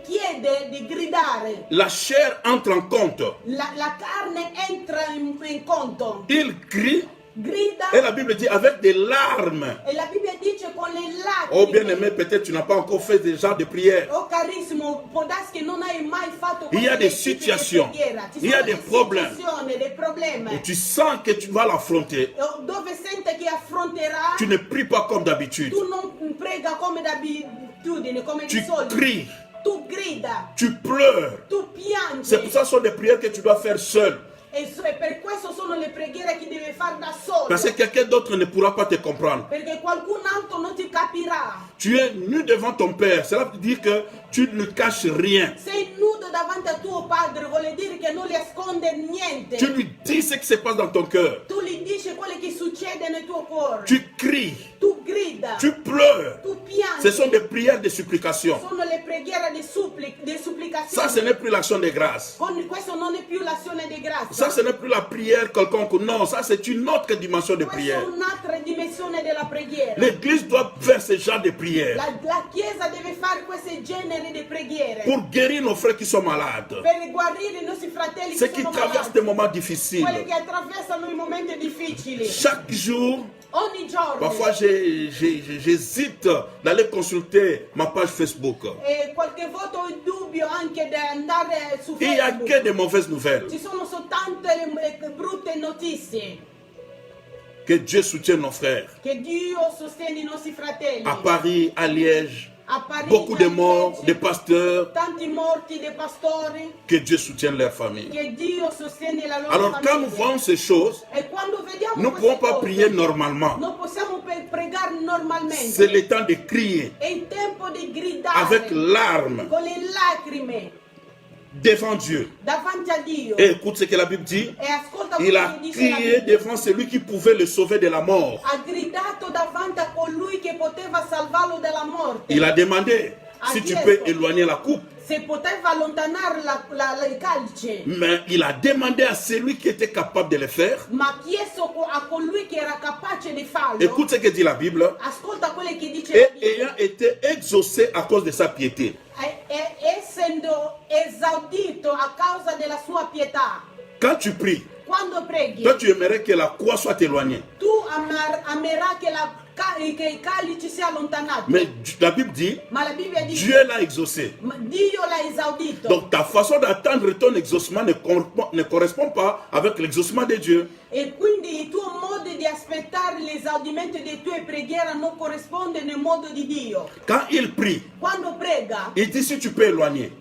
[SPEAKER 2] chiede di gridare.
[SPEAKER 1] La chair entre en compte.
[SPEAKER 2] La carne entra in conto,
[SPEAKER 1] Il crie
[SPEAKER 2] grida
[SPEAKER 1] et la Bible dit avec des larmes.
[SPEAKER 2] e la Bibbia dice con le
[SPEAKER 1] Oh
[SPEAKER 2] lacrime.
[SPEAKER 1] bien-aimé, peut-être tu n'as pas encore fait ce genre de prière.
[SPEAKER 2] Oh carissimo, può darsi che non hai mai fatto
[SPEAKER 1] Il y a
[SPEAKER 2] questi
[SPEAKER 1] des
[SPEAKER 2] tipi di
[SPEAKER 1] situations,
[SPEAKER 2] preghiera. Ci
[SPEAKER 1] il y a
[SPEAKER 2] sono
[SPEAKER 1] des
[SPEAKER 2] delle
[SPEAKER 1] problèmes.
[SPEAKER 2] situazioni, dei problemi
[SPEAKER 1] Et tu sens que tu vas l'affronter.
[SPEAKER 2] dove sente che affronterà.
[SPEAKER 1] Tu ne pries pas comme d'habitude.
[SPEAKER 2] Tu non prega come d'abitudine, come
[SPEAKER 1] Tu
[SPEAKER 2] di solito.
[SPEAKER 1] cries,
[SPEAKER 2] Tu grida,
[SPEAKER 1] tu pleures.
[SPEAKER 2] tu piangi.
[SPEAKER 1] C'est pour ça que ce sont des prières que tu dois faire seul.
[SPEAKER 2] E per questo sono le preghiere che devi fare da solo.
[SPEAKER 1] Parce que quelqu'un d'autre ne pourra pas te comprendre.
[SPEAKER 2] Perché qualcun altro non ti capirà.
[SPEAKER 1] Tu es nu devant ton Père. Cela veut dire que tu ne caches rien.
[SPEAKER 2] Sei nudo davanti a tuo padre, vuol dire che non gli nasconde niente.
[SPEAKER 1] Tu lui dis ce qui se passe dans ton cœur.
[SPEAKER 2] Tu gli dici quello che succede nel tuo cuore.
[SPEAKER 1] Tu cries,
[SPEAKER 2] Tu grida,
[SPEAKER 1] tu pleures.
[SPEAKER 2] tu piangi.
[SPEAKER 1] Ce sont des prières de supplication.
[SPEAKER 2] Sono le preghiere di supplicazione.
[SPEAKER 1] Ça, ce n'est plus l'action de grâce.
[SPEAKER 2] Questo non è più l'azione di grazia.
[SPEAKER 1] Ça, ce n'est plus la prière quelconque. Non, ça, c'est une autre dimension de
[SPEAKER 2] Questa è
[SPEAKER 1] prière.
[SPEAKER 2] un'altra dimensione della preghiera.
[SPEAKER 1] L'Église doit faire ce genre de prière
[SPEAKER 2] La Chiesa deve fare questi generi di preghiere
[SPEAKER 1] pour guérir nos frères qui sont malades.
[SPEAKER 2] per guarire i nostri fratelli
[SPEAKER 1] Ceux
[SPEAKER 2] che
[SPEAKER 1] qui
[SPEAKER 2] sono
[SPEAKER 1] traversent
[SPEAKER 2] malati,
[SPEAKER 1] des moments
[SPEAKER 2] quelli
[SPEAKER 1] difficiles.
[SPEAKER 2] che attraversano i momenti difficili.
[SPEAKER 1] Chaque jour,
[SPEAKER 2] Ogni giorno.
[SPEAKER 1] parfois j'hésite d'aller consulter ma page Facebook.
[SPEAKER 2] E qualche volta ho il dubbio anche di andare su
[SPEAKER 1] Il n'y a
[SPEAKER 2] Facebook.
[SPEAKER 1] que des mauvaises nouvelles.
[SPEAKER 2] Ci sono soltanto le brutte notizie.
[SPEAKER 1] Que Dieu soutienne nos frères.
[SPEAKER 2] Che Dio sostiene i nostri fratelli.
[SPEAKER 1] À Paris, à Liège,
[SPEAKER 2] A Parigi,
[SPEAKER 1] beaucoup de morts,
[SPEAKER 2] invece,
[SPEAKER 1] des pasteurs.
[SPEAKER 2] tanti morti dei pastori,
[SPEAKER 1] Que Dieu soutienne leur famille.
[SPEAKER 2] che Dio sostiene la loro
[SPEAKER 1] Alors quand nous
[SPEAKER 2] famiglia.
[SPEAKER 1] voyons ces choses,
[SPEAKER 2] E quando vediamo
[SPEAKER 1] nous ne
[SPEAKER 2] queste
[SPEAKER 1] pouvons pas
[SPEAKER 2] cose,
[SPEAKER 1] prier normalement.
[SPEAKER 2] non possiamo pregare normalmente.
[SPEAKER 1] C'est le temps de crier
[SPEAKER 2] È il tempo di gridare
[SPEAKER 1] avec larmes
[SPEAKER 2] con le lacrime
[SPEAKER 1] devant Dieu.
[SPEAKER 2] davanti a Dio.
[SPEAKER 1] Et écoute ce que la Bible dit.
[SPEAKER 2] E ascolta
[SPEAKER 1] Il
[SPEAKER 2] quello
[SPEAKER 1] a
[SPEAKER 2] che dice la
[SPEAKER 1] crié
[SPEAKER 2] Bibbia.
[SPEAKER 1] devant celui qui pouvait le sauver de la mort.
[SPEAKER 2] Ha gridato davanti a colui che poteva salvarlo dalla morte.
[SPEAKER 1] Il a demandé si tu peux éloigner la coupe.
[SPEAKER 2] Se poteva allontanare il calce,
[SPEAKER 1] Mais il a demandé à celui qui était capable de le faire.
[SPEAKER 2] ma ha chiesto a colui che era capace di farlo.
[SPEAKER 1] Écoute ce que dit la Bible.
[SPEAKER 2] Ascolta quello che dice la
[SPEAKER 1] Et
[SPEAKER 2] Bibbia.
[SPEAKER 1] ayant été exaucé à cause de sa piété.
[SPEAKER 2] Essendo esaudito a causa della sua pietà.
[SPEAKER 1] Quand tu pries,
[SPEAKER 2] Quando preghi,
[SPEAKER 1] toi tu aimerais que la croix soit éloignée.
[SPEAKER 2] tu amerai che il calice sia allontanato.
[SPEAKER 1] Mais la Bible dit,
[SPEAKER 2] Ma la Bibbia dice,
[SPEAKER 1] Dieu l'a exaucé.
[SPEAKER 2] Dio l'ha esaudito.
[SPEAKER 1] Donc ta façon d'attendre ton exaucement ne correspond pas avec l'exaucement de Dieu.
[SPEAKER 2] E quindi il tuo modo di aspettare l'esaudimento delle tue preghiere non corrisponde nel modo di Dio.
[SPEAKER 1] Quand il prie,
[SPEAKER 2] Quando prega,
[SPEAKER 1] il dit si tu peux éloigner.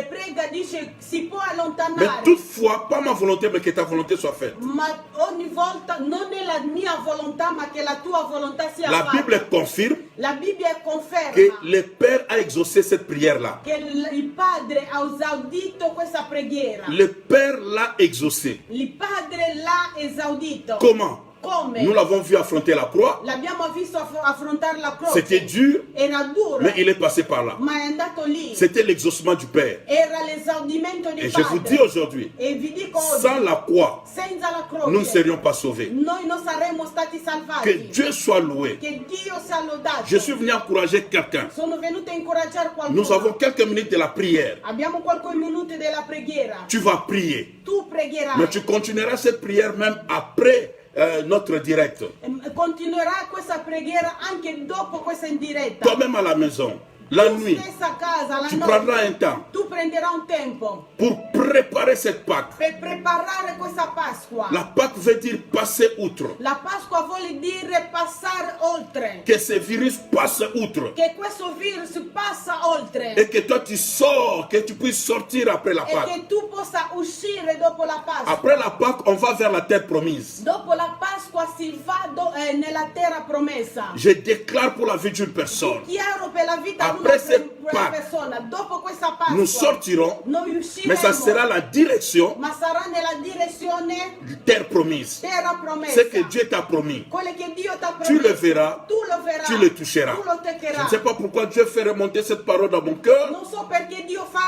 [SPEAKER 2] prega dice si può
[SPEAKER 1] Mais
[SPEAKER 2] allontanare.
[SPEAKER 1] toutefois, pas ma volonté, mais que ta volonté soit faite.
[SPEAKER 2] Ma ogni volta non è la mia volontà, ma che la tua volontà sia
[SPEAKER 1] La
[SPEAKER 2] fatta.
[SPEAKER 1] Bible confirme
[SPEAKER 2] La Bibbia conferma
[SPEAKER 1] que le Père a exaucé cette prière-là.
[SPEAKER 2] che il Padre ha esaudito questa preghiera.
[SPEAKER 1] Le Père l'a exaucé.
[SPEAKER 2] Il Padre l'ha esaudito.
[SPEAKER 1] Comment?
[SPEAKER 2] Come?
[SPEAKER 1] Nous l'avons vu affronter la croix.
[SPEAKER 2] L'abbiamo visto affrontare la croce.
[SPEAKER 1] C'était dur,
[SPEAKER 2] Era duro,
[SPEAKER 1] mais il est passé par là.
[SPEAKER 2] ma è andato lì.
[SPEAKER 1] C'était l'exaucement du Père.
[SPEAKER 2] Era l'esaudimento di
[SPEAKER 1] Et je vous dis
[SPEAKER 2] Padre.
[SPEAKER 1] aujourd'hui,
[SPEAKER 2] E vi dico
[SPEAKER 1] sans
[SPEAKER 2] oggi,
[SPEAKER 1] la croix,
[SPEAKER 2] senza la croce,
[SPEAKER 1] nous ne serions pas sauvés.
[SPEAKER 2] noi non saremmo stati
[SPEAKER 1] Que
[SPEAKER 2] salvati.
[SPEAKER 1] Dieu soit loué.
[SPEAKER 2] Che Dio sia lodato.
[SPEAKER 1] Je suis venu encourager quelqu'un.
[SPEAKER 2] Sono venuta a incoraggiare qualcuno.
[SPEAKER 1] Nous avons quelques minutes de la prière.
[SPEAKER 2] Abbiamo qualche minuto della preghiera.
[SPEAKER 1] Tu vas prier.
[SPEAKER 2] Tu pregherai.
[SPEAKER 1] Mais tu continueras cette prière même après notre direct.
[SPEAKER 2] Continuerà questa preghiera anche dopo questa in diretta.
[SPEAKER 1] Toi-même à la maison, la
[SPEAKER 2] Tu
[SPEAKER 1] nuit,
[SPEAKER 2] stessa a casa, la
[SPEAKER 1] tu
[SPEAKER 2] notte,
[SPEAKER 1] prendras un temps
[SPEAKER 2] tu prenderai un tempo
[SPEAKER 1] pour préparer cette Pâque.
[SPEAKER 2] per preparare questa Pasqua.
[SPEAKER 1] La Pâque veut dire passer outre.
[SPEAKER 2] La Pasqua vuole dire passare oltre.
[SPEAKER 1] Que ce virus passe outre.
[SPEAKER 2] Che questo virus passa oltre.
[SPEAKER 1] Et que toi tu sors, que tu puisses sortir après la
[SPEAKER 2] E
[SPEAKER 1] Pâque.
[SPEAKER 2] che tu possa uscire dopo la Pasqua.
[SPEAKER 1] Après la Pâque, on va vers la terre promise.
[SPEAKER 2] Dopo la Pasqua si va nella terra promessa.
[SPEAKER 1] Je déclare pour la vie d'une personne,
[SPEAKER 2] Chiaro per la vita di
[SPEAKER 1] Après cette
[SPEAKER 2] una
[SPEAKER 1] Pâque,
[SPEAKER 2] persona. Dopo questa Pasqua
[SPEAKER 1] nous sortirons,
[SPEAKER 2] noi usciremo.
[SPEAKER 1] mais ça sera la direction
[SPEAKER 2] Ma sarà nella direzione
[SPEAKER 1] de terre promise.
[SPEAKER 2] terra promessa.
[SPEAKER 1] Ce que Dieu t'a promis,
[SPEAKER 2] Quello che Dio ti ha promesso.
[SPEAKER 1] tu le verras,
[SPEAKER 2] Tu lo verrai.
[SPEAKER 1] tu le toucheras.
[SPEAKER 2] Tu lo
[SPEAKER 1] Je
[SPEAKER 2] toccherai.
[SPEAKER 1] ne sais pas pourquoi Dieu fait remonter cette parole dans mon cœur,
[SPEAKER 2] Non so perché Dio fa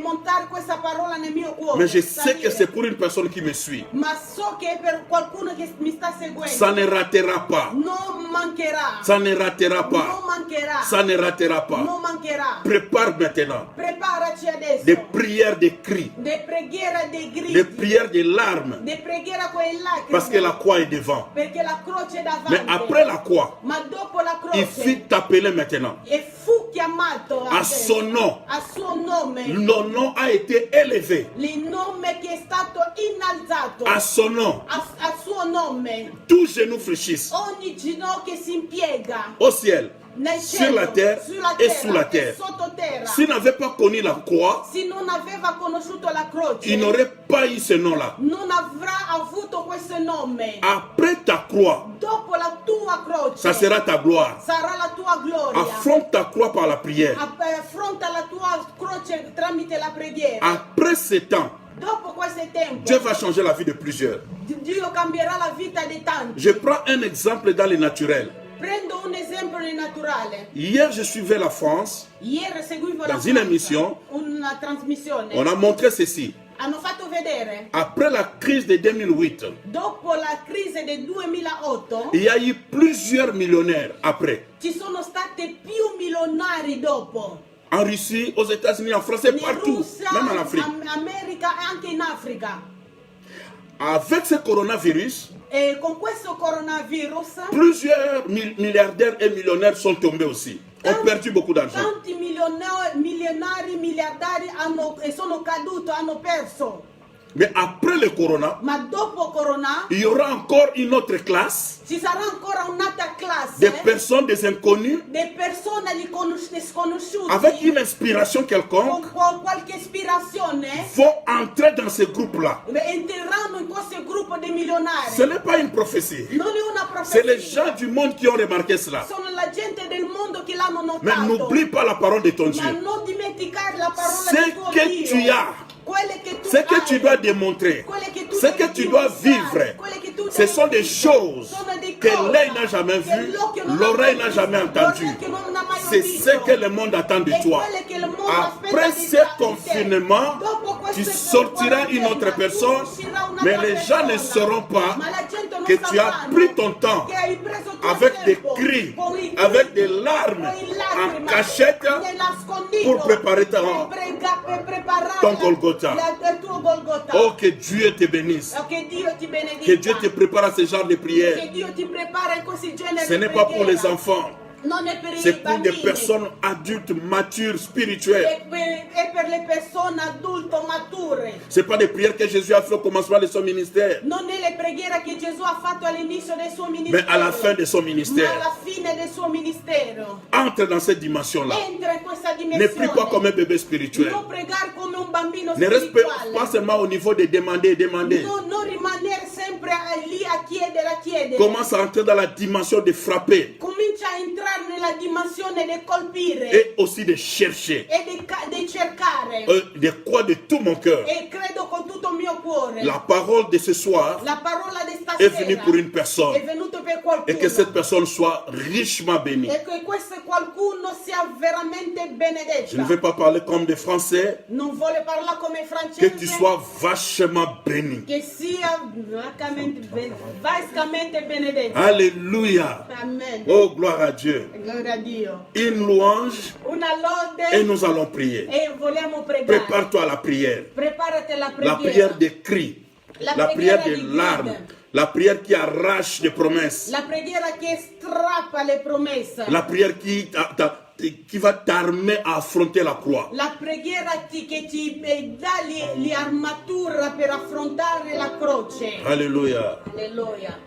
[SPEAKER 2] montare questa parola nel mio cuore.
[SPEAKER 1] mais je sais que
[SPEAKER 2] salire.
[SPEAKER 1] c'est pour une personne qui me suit.
[SPEAKER 2] Ma so che è per qualcuno che mi sta seguendo.
[SPEAKER 1] Ça ne ratera pas.
[SPEAKER 2] Non mancherà.
[SPEAKER 1] Ça ne ratera pas.
[SPEAKER 2] Non mancherà.
[SPEAKER 1] Ça ne ratera pas.
[SPEAKER 2] Non mancherà.
[SPEAKER 1] Prépare maintenant
[SPEAKER 2] Preparaci adesso.
[SPEAKER 1] des prières, des cris,
[SPEAKER 2] De preghiera dei gridi.
[SPEAKER 1] des prières, des larmes,
[SPEAKER 2] De preghiera con le lacrime.
[SPEAKER 1] parce que la croix est devant.
[SPEAKER 2] Perché la croce è davanti.
[SPEAKER 1] Mais après la croix,
[SPEAKER 2] Ma dopo la
[SPEAKER 1] il
[SPEAKER 2] croce.
[SPEAKER 1] fit t'appeler maintenant.
[SPEAKER 2] E fu chiamato
[SPEAKER 1] À son nom,
[SPEAKER 2] a suo nome.
[SPEAKER 1] le nom a été élevé.
[SPEAKER 2] Il nome che è stato innalzato.
[SPEAKER 1] À son nom,
[SPEAKER 2] A suo nome.
[SPEAKER 1] tout genou fléchisse
[SPEAKER 2] Ogni ginocchio si impiega.
[SPEAKER 1] au ciel,
[SPEAKER 2] Nel
[SPEAKER 1] sur
[SPEAKER 2] cielo,
[SPEAKER 1] la terre
[SPEAKER 2] sulla
[SPEAKER 1] et
[SPEAKER 2] terra,
[SPEAKER 1] sous la terre.
[SPEAKER 2] e sottoterra.
[SPEAKER 1] S'il n'avait pas connu la croix,
[SPEAKER 2] Se non aveva conosciuto la croce,
[SPEAKER 1] il n'aurait pas eu ce nom-là.
[SPEAKER 2] non avrà avuto questo nome.
[SPEAKER 1] Après ta croix,
[SPEAKER 2] Dopo la tua croce,
[SPEAKER 1] ça sera ta gloire.
[SPEAKER 2] sarà la tua gloria.
[SPEAKER 1] Affronte ta croix par la prière.
[SPEAKER 2] Affronta la tua croce tramite la preghiera.
[SPEAKER 1] Après ce temps,
[SPEAKER 2] Dopo questo tempo,
[SPEAKER 1] Dieu va changer la vie de plusieurs.
[SPEAKER 2] Dio cambierà la vita di tanti.
[SPEAKER 1] Je prends un exemple dans le naturel.
[SPEAKER 2] Prendo un esempio nel naturale.
[SPEAKER 1] Hier, je suivais la France.
[SPEAKER 2] Ieri seguivo
[SPEAKER 1] Dans
[SPEAKER 2] la
[SPEAKER 1] une
[SPEAKER 2] Francia,
[SPEAKER 1] émission,
[SPEAKER 2] una trasmissione.
[SPEAKER 1] On a montré ceci.
[SPEAKER 2] Hanno fatto vedere,
[SPEAKER 1] Après la crise de 2008,
[SPEAKER 2] dopo la crisi del 2008,
[SPEAKER 1] il y a eu plusieurs millionnaires après.
[SPEAKER 2] ci sono state più milionari dopo.
[SPEAKER 1] En Russie, aux États-Unis, en France, et
[SPEAKER 2] In
[SPEAKER 1] partout,
[SPEAKER 2] Russia,
[SPEAKER 1] même en Afrique.
[SPEAKER 2] America e anche in Africa.
[SPEAKER 1] Avec ce coronavirus,
[SPEAKER 2] E con questo coronavirus,
[SPEAKER 1] plusieurs milliardaires et millionnaires sont tombés aussi. Ont perdu beaucoup d'argent.
[SPEAKER 2] tanti milionari, miliardari sono caduti, hanno perso.
[SPEAKER 1] Mais après le corona,
[SPEAKER 2] Ma dopo Corona
[SPEAKER 1] il y aura encore une autre classe
[SPEAKER 2] ci sarà ancora un'altra classe
[SPEAKER 1] de personnes, des inconnus,
[SPEAKER 2] di persone sconosciute
[SPEAKER 1] avec une inspiration quelconque,
[SPEAKER 2] con qualche ispirazione
[SPEAKER 1] vont entrer dans ce groupe-là.
[SPEAKER 2] entreranno in questo gruppo di milionari.
[SPEAKER 1] Ce n'est pas une prophétie.
[SPEAKER 2] Non è una
[SPEAKER 1] C'est les
[SPEAKER 2] profezia.
[SPEAKER 1] gens du monde qui ont remarqué cela.
[SPEAKER 2] Sono la gente del mondo che l'hanno
[SPEAKER 1] Mais
[SPEAKER 2] notato.
[SPEAKER 1] n'oublie pas la parole de ton
[SPEAKER 2] Ma
[SPEAKER 1] Dieu.
[SPEAKER 2] non dimenticare la parola
[SPEAKER 1] Ce
[SPEAKER 2] del tuo
[SPEAKER 1] que
[SPEAKER 2] Dio.
[SPEAKER 1] tu as,
[SPEAKER 2] Quelle che tu
[SPEAKER 1] ce que
[SPEAKER 2] hai,
[SPEAKER 1] tu dois démontrer,
[SPEAKER 2] quelle che tu
[SPEAKER 1] ce
[SPEAKER 2] devi
[SPEAKER 1] que tu dois
[SPEAKER 2] dimostrare,
[SPEAKER 1] vivre,
[SPEAKER 2] quelle che tu
[SPEAKER 1] ce
[SPEAKER 2] devi
[SPEAKER 1] sont des
[SPEAKER 2] vivere,
[SPEAKER 1] choses
[SPEAKER 2] sono dei
[SPEAKER 1] que
[SPEAKER 2] cose
[SPEAKER 1] l'œil n'a jamais
[SPEAKER 2] che
[SPEAKER 1] vues,
[SPEAKER 2] l'occhio non ha
[SPEAKER 1] l'oreille
[SPEAKER 2] mai
[SPEAKER 1] n'a jamais
[SPEAKER 2] visto,
[SPEAKER 1] entendu.
[SPEAKER 2] l'orecchio non ha mai
[SPEAKER 1] C'est
[SPEAKER 2] udito.
[SPEAKER 1] ce que le monde attend de
[SPEAKER 2] E
[SPEAKER 1] toi.
[SPEAKER 2] quelle che il mondo
[SPEAKER 1] Après
[SPEAKER 2] aspetta di
[SPEAKER 1] ce
[SPEAKER 2] te.
[SPEAKER 1] confinement,
[SPEAKER 2] Dopo
[SPEAKER 1] tu
[SPEAKER 2] queste
[SPEAKER 1] sortiras une autre
[SPEAKER 2] quarantena,
[SPEAKER 1] personne,
[SPEAKER 2] tu usciras un'altra
[SPEAKER 1] mais les gens ne
[SPEAKER 2] persona.
[SPEAKER 1] sauront pas
[SPEAKER 2] Ma la gente non
[SPEAKER 1] que tu as
[SPEAKER 2] sapranno
[SPEAKER 1] pris ton temps
[SPEAKER 2] che hai preso il tuo
[SPEAKER 1] avec des
[SPEAKER 2] tempo
[SPEAKER 1] cris,
[SPEAKER 2] con i
[SPEAKER 1] avec
[SPEAKER 2] gridi,
[SPEAKER 1] des larmes,
[SPEAKER 2] con i lacrime,
[SPEAKER 1] en cachette,
[SPEAKER 2] nel nascondiglio,
[SPEAKER 1] pour préparer
[SPEAKER 2] per preparare
[SPEAKER 1] ton Golgotha.
[SPEAKER 2] il tuo Golgotha.
[SPEAKER 1] Oh, que Dieu te bénisse.
[SPEAKER 2] Che Dio ti benedica.
[SPEAKER 1] Que Dieu te prépare à ce genre de prière.
[SPEAKER 2] Che Dio ti prepara in questi generi
[SPEAKER 1] Ce
[SPEAKER 2] di
[SPEAKER 1] n'est pas pour les
[SPEAKER 2] preghiera.
[SPEAKER 1] enfants.
[SPEAKER 2] Non è per i
[SPEAKER 1] C'est pour des
[SPEAKER 2] bambini.
[SPEAKER 1] personnes adultes, matures, spirituelles.
[SPEAKER 2] È per le persone adulte mature.
[SPEAKER 1] Ce n'est pas des prières que Jésus a fait au commencement de son ministère,
[SPEAKER 2] Non è le preghiere che Gesù ha fatto all'inizio del suo
[SPEAKER 1] mais
[SPEAKER 2] ministero.
[SPEAKER 1] à la fin de son
[SPEAKER 2] Ma
[SPEAKER 1] ministère.
[SPEAKER 2] alla fine del suo ministero.
[SPEAKER 1] Entre dans cette dimension-là.
[SPEAKER 2] Entra in questa
[SPEAKER 1] Ne
[SPEAKER 2] dimensione.
[SPEAKER 1] prie pas comme un bébé spirituel.
[SPEAKER 2] Non pregare come un bambino
[SPEAKER 1] Ne respecte
[SPEAKER 2] spirituale.
[SPEAKER 1] pas seulement au niveau de demander, demander.
[SPEAKER 2] Non rimanere sempre lì a chiedere.
[SPEAKER 1] Commence à entrer dans la dimension de frapper
[SPEAKER 2] Comincia a entrare nella dimensione di colpire
[SPEAKER 1] et aussi de chercher.
[SPEAKER 2] e di cercare.
[SPEAKER 1] De croire de tout mon cœur.
[SPEAKER 2] E credo con tutto il mio cuore.
[SPEAKER 1] La parole de ce soir
[SPEAKER 2] La parola di
[SPEAKER 1] est
[SPEAKER 2] stasera
[SPEAKER 1] venue pour une personne.
[SPEAKER 2] è venuta per qualcuno.
[SPEAKER 1] Et que cette personne soit richement bénie.
[SPEAKER 2] E che questo qualcuno sia veramente benedetta.
[SPEAKER 1] Je ne vais pas parler comme des Français.
[SPEAKER 2] Non vuole parlare come
[SPEAKER 1] Que
[SPEAKER 2] francese.
[SPEAKER 1] tu sois vachement béni.
[SPEAKER 2] Che sia vascamente benedetta.
[SPEAKER 1] Alléluia.
[SPEAKER 2] Amen.
[SPEAKER 1] Oh, gloire à Dieu.
[SPEAKER 2] Gloria a Dio.
[SPEAKER 1] Une louange
[SPEAKER 2] Una lode
[SPEAKER 1] et nous allons prier.
[SPEAKER 2] e vogliamo pregare.
[SPEAKER 1] Prépare-toi à la prière.
[SPEAKER 2] Preparati alla
[SPEAKER 1] La
[SPEAKER 2] preghiera.
[SPEAKER 1] prière des cris.
[SPEAKER 2] La
[SPEAKER 1] La prière
[SPEAKER 2] preghiera
[SPEAKER 1] des
[SPEAKER 2] di
[SPEAKER 1] larmes.
[SPEAKER 2] grida.
[SPEAKER 1] La prière qui arrache des promesses.
[SPEAKER 2] La preghiera che strappa le promesse.
[SPEAKER 1] La prière qui va t'armer à affronter la croix.
[SPEAKER 2] La preghiera che ti dà l'armatura per affrontare la croce.
[SPEAKER 1] Alléluia.
[SPEAKER 2] Alleluia.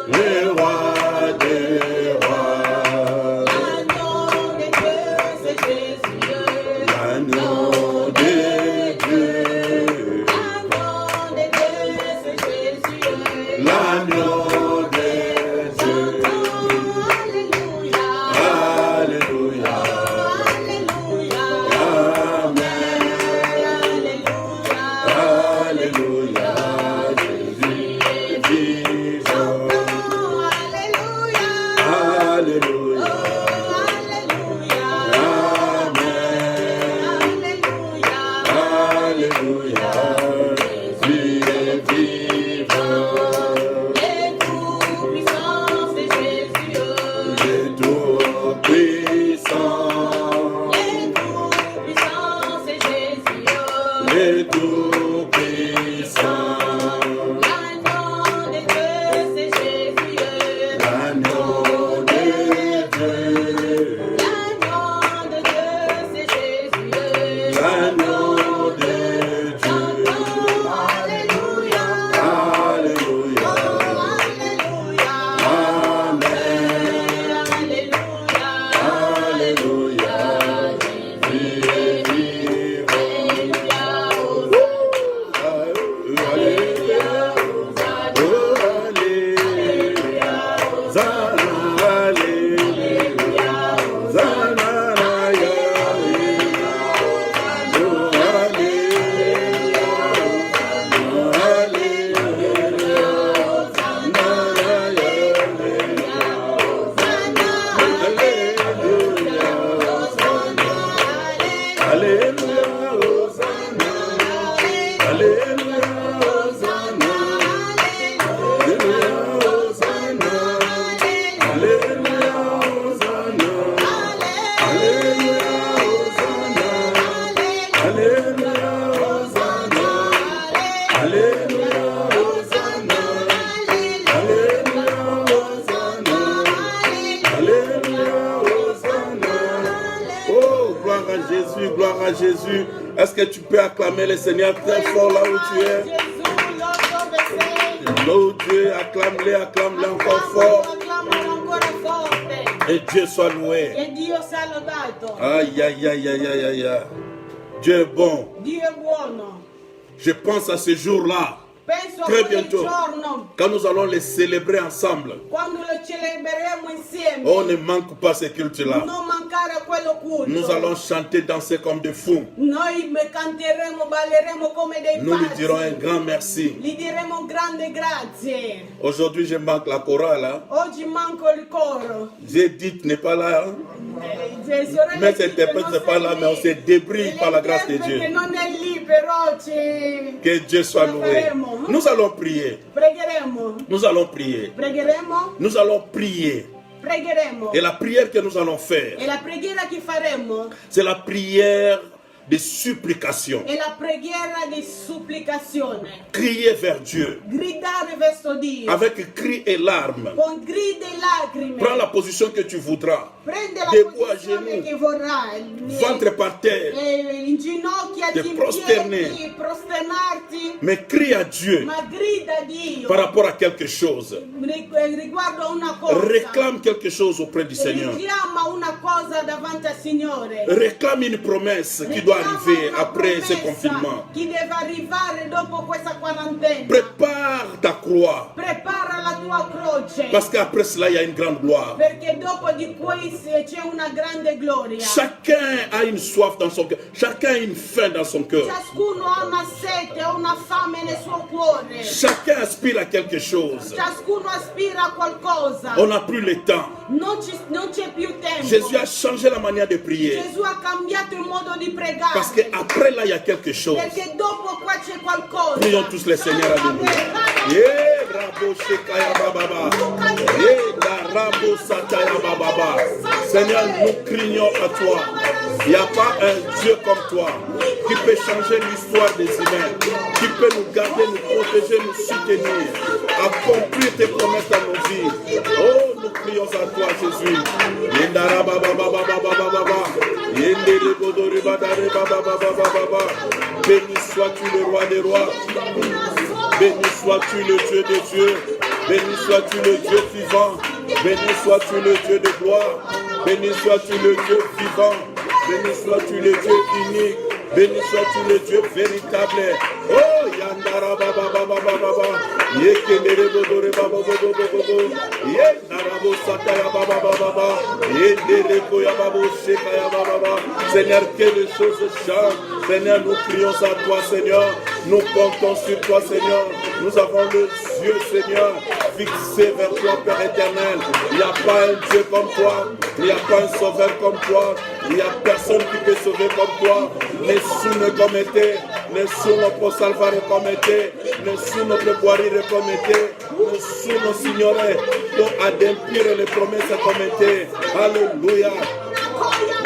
[SPEAKER 1] Le roi des rois.
[SPEAKER 2] L'agneau de Dieu, c'est Jésus.
[SPEAKER 1] L'agneau de Dieu.
[SPEAKER 2] L'agneau de Dieu, c'est Jésus.
[SPEAKER 1] L'agneau de Dieu.
[SPEAKER 2] Alléluia.
[SPEAKER 1] Alléluia.
[SPEAKER 2] Alléluia.
[SPEAKER 1] Amen.
[SPEAKER 2] Alléluia.
[SPEAKER 1] Alléluia. Jésus est vivant.
[SPEAKER 2] Alléluia.
[SPEAKER 1] Alléluia.
[SPEAKER 2] Alléluia.
[SPEAKER 1] Amen.
[SPEAKER 2] Alléluia.
[SPEAKER 1] Alléluia. Jésus est vivant.
[SPEAKER 2] Les tout-puissants, c'est Jésus.
[SPEAKER 1] Le Tout-Puissant.
[SPEAKER 2] Les tout-puissants, c'est Jésus.
[SPEAKER 1] Le Tout-Puissant.
[SPEAKER 2] L'agneau de Dieu, c'est Jésus.
[SPEAKER 1] L'agneau de Dieu.
[SPEAKER 2] L'agneau de Dieu, c'est Jésus.
[SPEAKER 1] L'agneau de Dieu.
[SPEAKER 2] Alléluia.
[SPEAKER 1] Alléluia.
[SPEAKER 2] Alléluia.
[SPEAKER 1] Amen.
[SPEAKER 2] Alléluia.
[SPEAKER 1] Alléluia. Jésus est vivant. Alléluia. Oh, Alléluia. Zana, Alléluia. Zana, Alléluia. Oh, Alléluia. Oh, Alléluia. Zana, Alléluia. Alléluia. Alléluia. Gloire à Jésus. Est-ce que tu peux acclamer le Seigneur très fort là où tu es? Oh Dieu, acclame-le, acclame-le encore fort. Et Dieu soit loué. Aïe, aïe, aïe, aïe, aïe, aïe. Dieu est bon. Je pense à ce jour-là. Très bientôt, quand nous allons les célébrer ensemble, on ne manque pas ce culte-là. Nous allons chanter, danser comme des fous. Nous lui dirons un grand merci. Aujourd'hui, je manque la chorale. Hein? Judith n'est pas là. Hein? Mais cet interprète n'est pas là, mais on se débrouille par la grâce de Dieu. Que Dieu soit loué. Nous allons prier. Nous allons prier. Nous allons prier. Et la prière que nous allons faire, c'est la prière de supplication. Crier vers Dieu. Avec cri et larmes. Prends la position que tu voudras. Debout à genoux. Ventre par terre. Te prosterner. Mais crie à Dieu par rapport à quelque chose. Réclame quelque chose auprès du Seigneur. Réclame une promesse qui doit arriver après ce confinement. Prépare ta croix. Parce qu'après cela, il y a une grande gloire. Chacun a une soif dans son cœur. Chacun a une faim dans son cœur. Chacun aspire à quelque chose. On n'a plus le temps. Jésus a changé la manière de prier. Parce qu'après là, il y a quelque chose. Prions tous les seigneurs à nous. Seigneur, nous crions à toi. Il n'y a pas un Dieu comme toi qui peut changer l'histoire des humains, qui peut nous garder, nous protéger, nous soutenir, accomplir tes promesses dans nos vies. Oh, nous crions à toi, Jésus. Béni sois-tu le roi des rois. Béni sois-tu le Dieu des dieux. Béni sois-tu le Dieu vivant. Béni sois-tu le Dieu de gloire. Béni sois-tu le Dieu vivant. Béni sois-tu le Dieu unique. Béni sois-tu le Dieu véritable. Oh, Yandara Baba Baba Baba. Yekendere Bodore Baba Bobo Bobo. Yendara Bosakaya Baba Baba. Yendere Koya Babo Shekaya Baba. Seigneur, que les choses changent. Seigneur, nous crions à toi, Seigneur. Nous comptons sur toi, Seigneur. Nous avons le yeux, Seigneur, fixé vers toi, Père éternel. Il n'y a pas un Dieu comme toi. Il n'y a pas un sauveur comme toi. Il n'y a personne qui peut sauver comme toi. Nessuno come te, nessuno può salvare come te, nessuno può guarire come te, nessuno, Signore, può adempiere le promesse come te. Alleluia.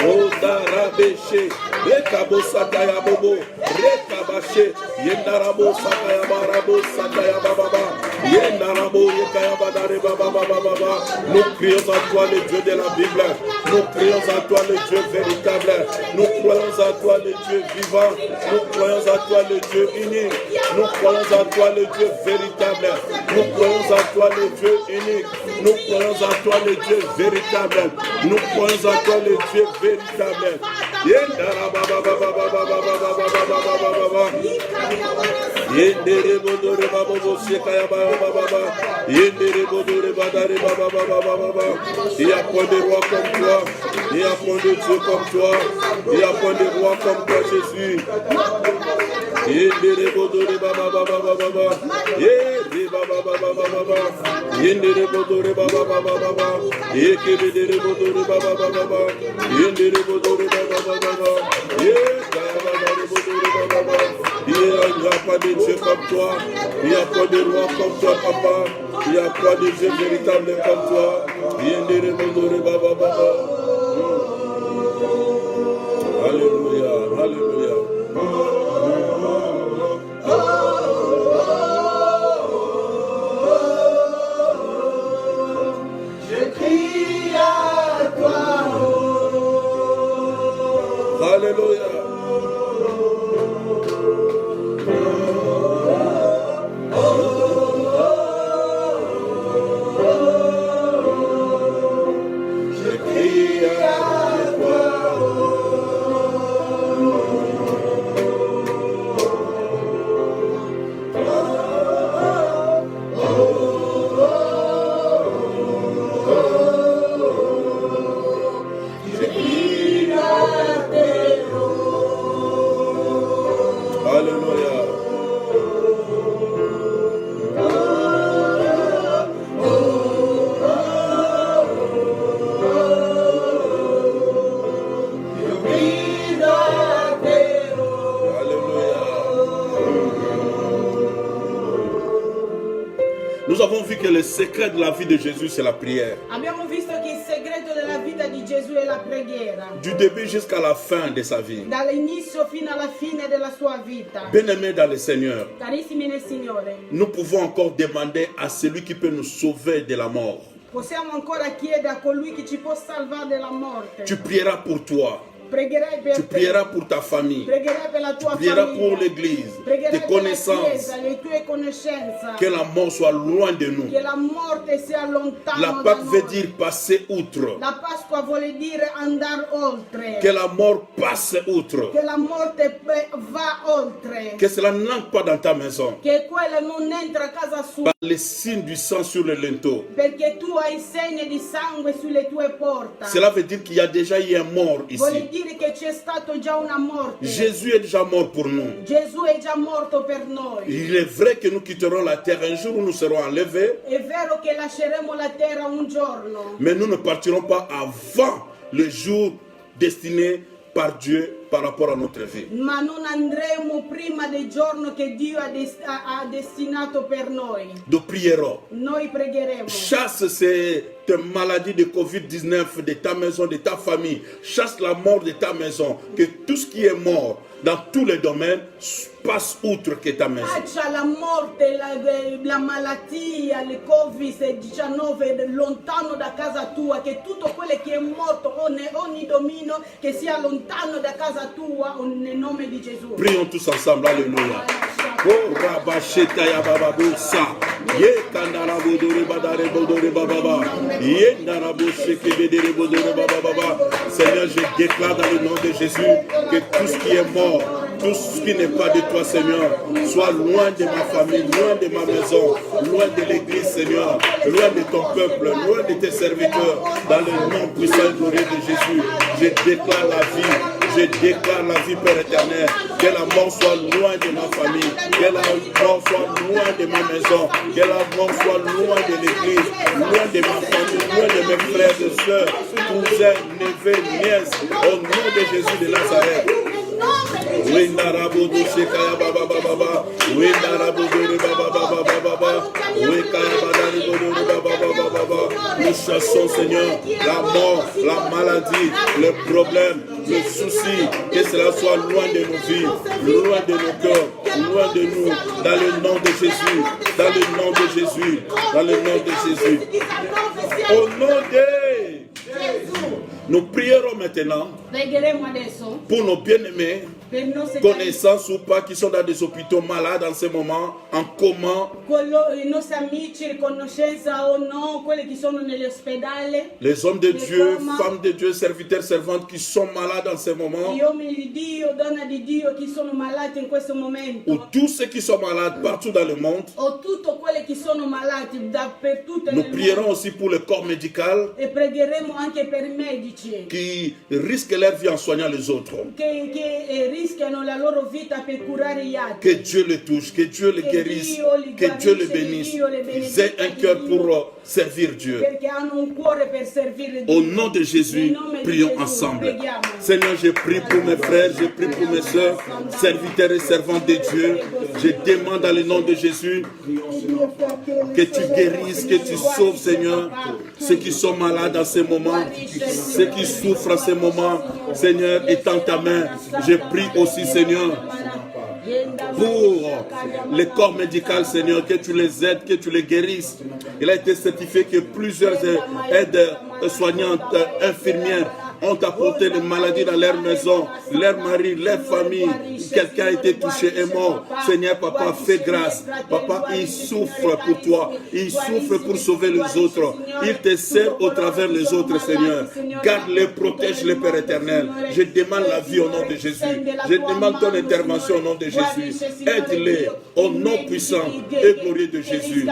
[SPEAKER 1] Oh, Darabeshe, Rekabo Sataya Bobo, Rekabashe, Yendarabo Sataya Barabo Sataya Baba, Yendarabo Yekaya Badare Baba Baba. Nous crions à toi le Dieu de la Bible, nous crions à toi le Dieu véritable, nous croyons à toi le Dieu vivant, nous croyons à toi le Dieu unique, nous croyons à toi le Dieu véritable, nous croyons à toi le Dieu unique, nous croyons à toi le Dieu véritable, nous croyons à toi le Dieu véritable. Yendara Baba Baba Baba Baba Baba Baba. Yendere Bodore Baba Bosekaya Baba Baba. Yendere Bodore Badare Baba Baba Baba. Il n'y a point de roi comme toi. Il n'y a point de Dieu comme toi. Il n'y a point de roi comme toi, Jésus. Yendere Bodore Baba Baba Baba. Yendere Baba Baba Baba. Yendere Bodore Baba Baba Baba. Yekebedere Bodore Baba Baba. Yendere Bodore Baba Baba. Il n'y a pas de Dieu comme toi. Il n'y a pas de roi comme toi, papa. Il n'y a pas de Dieu véritable comme toi. Yendere Bodore Baba Baba. Alléluia, alléluia. Alléluia. Nous avons vu que le secret de la vie de Jésus, c'est la prière.
[SPEAKER 2] Abbiamo visto che il segreto della vita di Gesù è la preghiera.
[SPEAKER 1] Du début jusqu'à la fin de sa vie.
[SPEAKER 2] Dall'inizio fino alla fine della sua vita.
[SPEAKER 1] Bien-aimés dans le Seigneur,
[SPEAKER 2] Carissimi nel Signore,
[SPEAKER 1] nous pouvons encore demander à celui qui peut nous sauver de la mort.
[SPEAKER 2] possiamo ancora chiedere a colui che ci può salvare dalla morte.
[SPEAKER 1] Tu prieras pour toi.
[SPEAKER 2] Pregherai per
[SPEAKER 1] Tu
[SPEAKER 2] te.
[SPEAKER 1] prieras pour ta famille.
[SPEAKER 2] Pregherai per la tua
[SPEAKER 1] Tu prieras
[SPEAKER 2] famiglia.
[SPEAKER 1] pour l'église,
[SPEAKER 2] Pregherai
[SPEAKER 1] tes
[SPEAKER 2] per la
[SPEAKER 1] connaissances.
[SPEAKER 2] Chiesa, le tue conoscenze.
[SPEAKER 1] Que la mort soit loin de nous.
[SPEAKER 2] Che la morte sia lontana
[SPEAKER 1] La
[SPEAKER 2] da
[SPEAKER 1] Pâque
[SPEAKER 2] noi.
[SPEAKER 1] veut dire passer outre.
[SPEAKER 2] La Pasqua vuole dire andare oltre.
[SPEAKER 1] Que la mort passe outre.
[SPEAKER 2] Che la morte va oltre.
[SPEAKER 1] Que cela n'entre pas dans ta maison.
[SPEAKER 2] Che quella non entra a casa sua.
[SPEAKER 1] Par les signes du sang sur le linteau.
[SPEAKER 2] Perché tu hai segni di sangue sulle tue porte.
[SPEAKER 1] Cela veut dire qu'il y a déjà eu un mort
[SPEAKER 2] Vuole
[SPEAKER 1] ici.
[SPEAKER 2] dire che c'è stato già una morte.
[SPEAKER 1] Jésus est déjà mort pour nous.
[SPEAKER 2] Gesù è già morto per noi.
[SPEAKER 1] Il est vrai que nous quitterons la terre un jour où nous serons enlevés,
[SPEAKER 2] È vero che lasceremo la terra un giorno,
[SPEAKER 1] mais nous ne partirons pas avant le jour destiné par Dieu par rapport à notre vie.
[SPEAKER 2] ma non andremo prima del giorno che Dio ha destinato per noi.
[SPEAKER 1] Nous prierons.
[SPEAKER 2] Noi pregheremo.
[SPEAKER 1] Chasse cette maladie de Covid-19 de ta maison, de ta famille. Chasse la mort de ta maison. Que tout ce qui est mort dans tous les domaines passe outre que ta maison.
[SPEAKER 2] Caccia la morte, la malattia, il Covid-19 lontano da casa tua, che tutto quello che è morto, ogni dominio che sia lontano da casa tua, nel nome di Gesù.
[SPEAKER 1] Prions tous ensemble, alléluia. Oh, Rabasheta ya baba bosa. Ye kandara bodore badare bodore baba. Ye narabo sheke bedere bodore baba. Seigneur, je déclare dans le nom de Jésus que tout ce qui est mort, tout ce qui n'est pas de toi, Seigneur, soit loin de ma famille, loin de ma maison, loin de l'église, Seigneur, loin de ton peuple, loin de tes serviteurs, dans le nom puissant et glorieux de Jésus. Je déclare la vie. Je déclare la vie, Père éternel. Que la mort soit loin de ma famille. Que la mort soit loin de ma maison. Que la mort soit loin de l'église. Loin de ma famille. Loin de mes frères et sœurs. Cousins, neveux, nièces. Au nom de Jésus de Nazareth. Nous chassons, Seigneur, la mort, la maladie, le problème, le souci, que cela soit loin de nos vies, loin de nos cœurs, loin de nous, dans le nom de Jésus, dans le nom de Jésus, dans le nom de Jésus. Au nom de nous prierons maintenant
[SPEAKER 2] Pregheremo adesso
[SPEAKER 1] pour nos bien-aimés,
[SPEAKER 2] per i nostri
[SPEAKER 1] connaissances ou pas, qui sont dans des hôpitaux malades en ce moment, en coma.
[SPEAKER 2] i nostri amici, conoscenza o no, quelli che sono negli ospedali,
[SPEAKER 1] Les hommes de Dieu,
[SPEAKER 2] coma.
[SPEAKER 1] femmes de Dieu, serviteurs, servantes qui sont malades en ce moment.
[SPEAKER 2] gli uomini di Dio, donne di Dio che sono malati in questo
[SPEAKER 1] Ou
[SPEAKER 2] momento,
[SPEAKER 1] tous ceux qui sont malades partout dans le monde.
[SPEAKER 2] o tutti quelli che sono malati dappertutto
[SPEAKER 1] Nous
[SPEAKER 2] nel
[SPEAKER 1] prierons
[SPEAKER 2] mondo.
[SPEAKER 1] aussi pour le corps médical
[SPEAKER 2] E pregheremo anche per i medici
[SPEAKER 1] qui risquent leur vie en soignant les autres.
[SPEAKER 2] che rischiano la loro vita per curare gli altri.
[SPEAKER 1] Que Dieu les touche, que Dieu les guérisse, que Dieu les bénisse. Ils aient un cœur pour servir Dieu.
[SPEAKER 2] Perché hanno un cuore per servire Dio.
[SPEAKER 1] Au nom de Jésus,
[SPEAKER 2] Nel nome di
[SPEAKER 1] prions
[SPEAKER 2] Gesù,
[SPEAKER 1] ensemble.
[SPEAKER 2] preghiamo.
[SPEAKER 1] Seigneur, je prie pour mes frères, je prie pour mes soeurs, serviteurs et servantes de Dieu. Je demande dans le nom de Jésus que tu guérisses, que tu sauves, Seigneur, ceux qui sont malades en ce moment, ceux qui souffrent en ce moment. Seigneur, étends ta main. Je prie aussi, Seigneur, pour le corps médical, Seigneur, que tu les aides, que tu les guérisses. Il a été certifié que plusieurs aides soignantes, infirmières, ont apporté les maladies dans leur maison, leur mari, leur famille. Quelqu'un a été touché et mort. Seigneur, papa, fais grâce. Papa, il souffre pour toi. Il souffre pour sauver les autres. Il te sert au travers les autres, Seigneur. Garde-les, protège-les, Père éternel. Je demande la vie au nom de Jésus. Je demande ton intervention au nom de Jésus. Aide-les au nom puissant et glorieux de Jésus.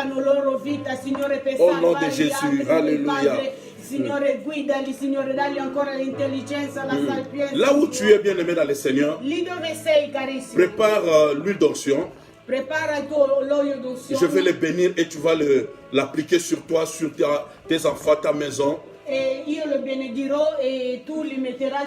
[SPEAKER 1] Au nom de Jésus. Alléluia.
[SPEAKER 2] Signore, guidali, Signore, dagli ancora l'intelligenza, la sapienza.
[SPEAKER 1] Là où tu es bien aimé dans le Seigneur,
[SPEAKER 2] Lì dove sei, carissimo,
[SPEAKER 1] prépare l'huile d'onction.
[SPEAKER 2] prepara il tuo l'olio d'unzione.
[SPEAKER 1] Je vais le bénir et tu vas l'appliquer sur toi, sur tes enfants, ta maison.
[SPEAKER 2] E io lo benedirò e tu li metterai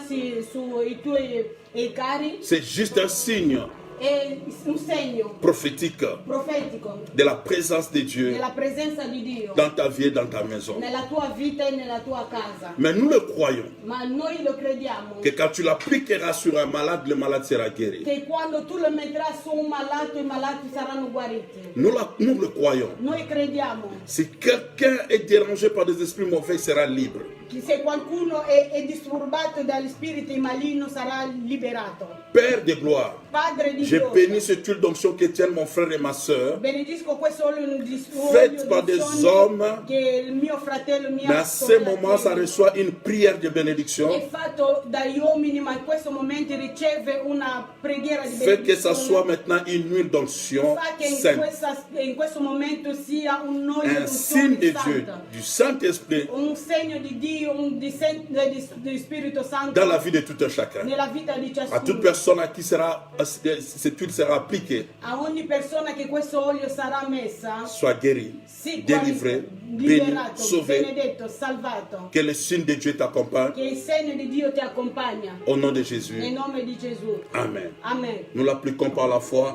[SPEAKER 2] sui tuoi cari.
[SPEAKER 1] C'est juste un signe
[SPEAKER 2] è un segno
[SPEAKER 1] prophétique
[SPEAKER 2] profetico
[SPEAKER 1] de la présence de Dieu
[SPEAKER 2] della presenza di Dio
[SPEAKER 1] dans ta vie et dans ta maison.
[SPEAKER 2] nella tua vita e nella tua casa.
[SPEAKER 1] Mais nous le croyons
[SPEAKER 2] Ma noi lo crediamo
[SPEAKER 1] que quand tu l'appliqueras sur un malade, le malade sera guéri.
[SPEAKER 2] che quando tu lo metterai su un malato, i malati saranno guariti.
[SPEAKER 1] Nous le croyons.
[SPEAKER 2] Noi crediamo
[SPEAKER 1] Si quelqu'un est dérangé par des esprits mauvais, il sera libre.
[SPEAKER 2] che se qualcuno è disturbato dagli spiriti maligni sarà liberato.
[SPEAKER 1] Père de gloire,
[SPEAKER 2] Padre di
[SPEAKER 1] je
[SPEAKER 2] Dio,
[SPEAKER 1] bénis cette huile d'onction que tiennent mon frère et ma soeur,
[SPEAKER 2] benedisco questo olio di
[SPEAKER 1] faite par des hommes,
[SPEAKER 2] che il mio fratello mi
[SPEAKER 1] mais
[SPEAKER 2] ha
[SPEAKER 1] à ce moment, ça reçoit une prière de bénédiction.
[SPEAKER 2] è fatto dagli uomini, ma in questo momento riceve una preghiera di
[SPEAKER 1] Fait que ça soit
[SPEAKER 2] benedizione.
[SPEAKER 1] maintenant une huile d'onction
[SPEAKER 2] Fa che
[SPEAKER 1] sainte.
[SPEAKER 2] in questo momento sia un olio
[SPEAKER 1] Un signe de Dieu,
[SPEAKER 2] santo,
[SPEAKER 1] du Saint-Esprit,
[SPEAKER 2] un segno di Dio, di Spirito Santo
[SPEAKER 1] dans la vie de tout un chacun.
[SPEAKER 2] nella vita di
[SPEAKER 1] À toute
[SPEAKER 2] ciascuno.
[SPEAKER 1] personne à qui cette huile sera appliquée,
[SPEAKER 2] A ogni persona che questo olio sarà messa,
[SPEAKER 1] soit guérie,
[SPEAKER 2] sì,
[SPEAKER 1] délivrée, bénie,
[SPEAKER 2] liberato,
[SPEAKER 1] sauvée.
[SPEAKER 2] benedetto, salvato.
[SPEAKER 1] Que le signe de Dieu t'accompagne.
[SPEAKER 2] Che il segno di Dio ti accompagna.
[SPEAKER 1] Au nom de
[SPEAKER 2] Nel
[SPEAKER 1] Jésus.
[SPEAKER 2] nome di Gesù.
[SPEAKER 1] Amen.
[SPEAKER 2] Amen.
[SPEAKER 1] Nous l'appliquons par la foi.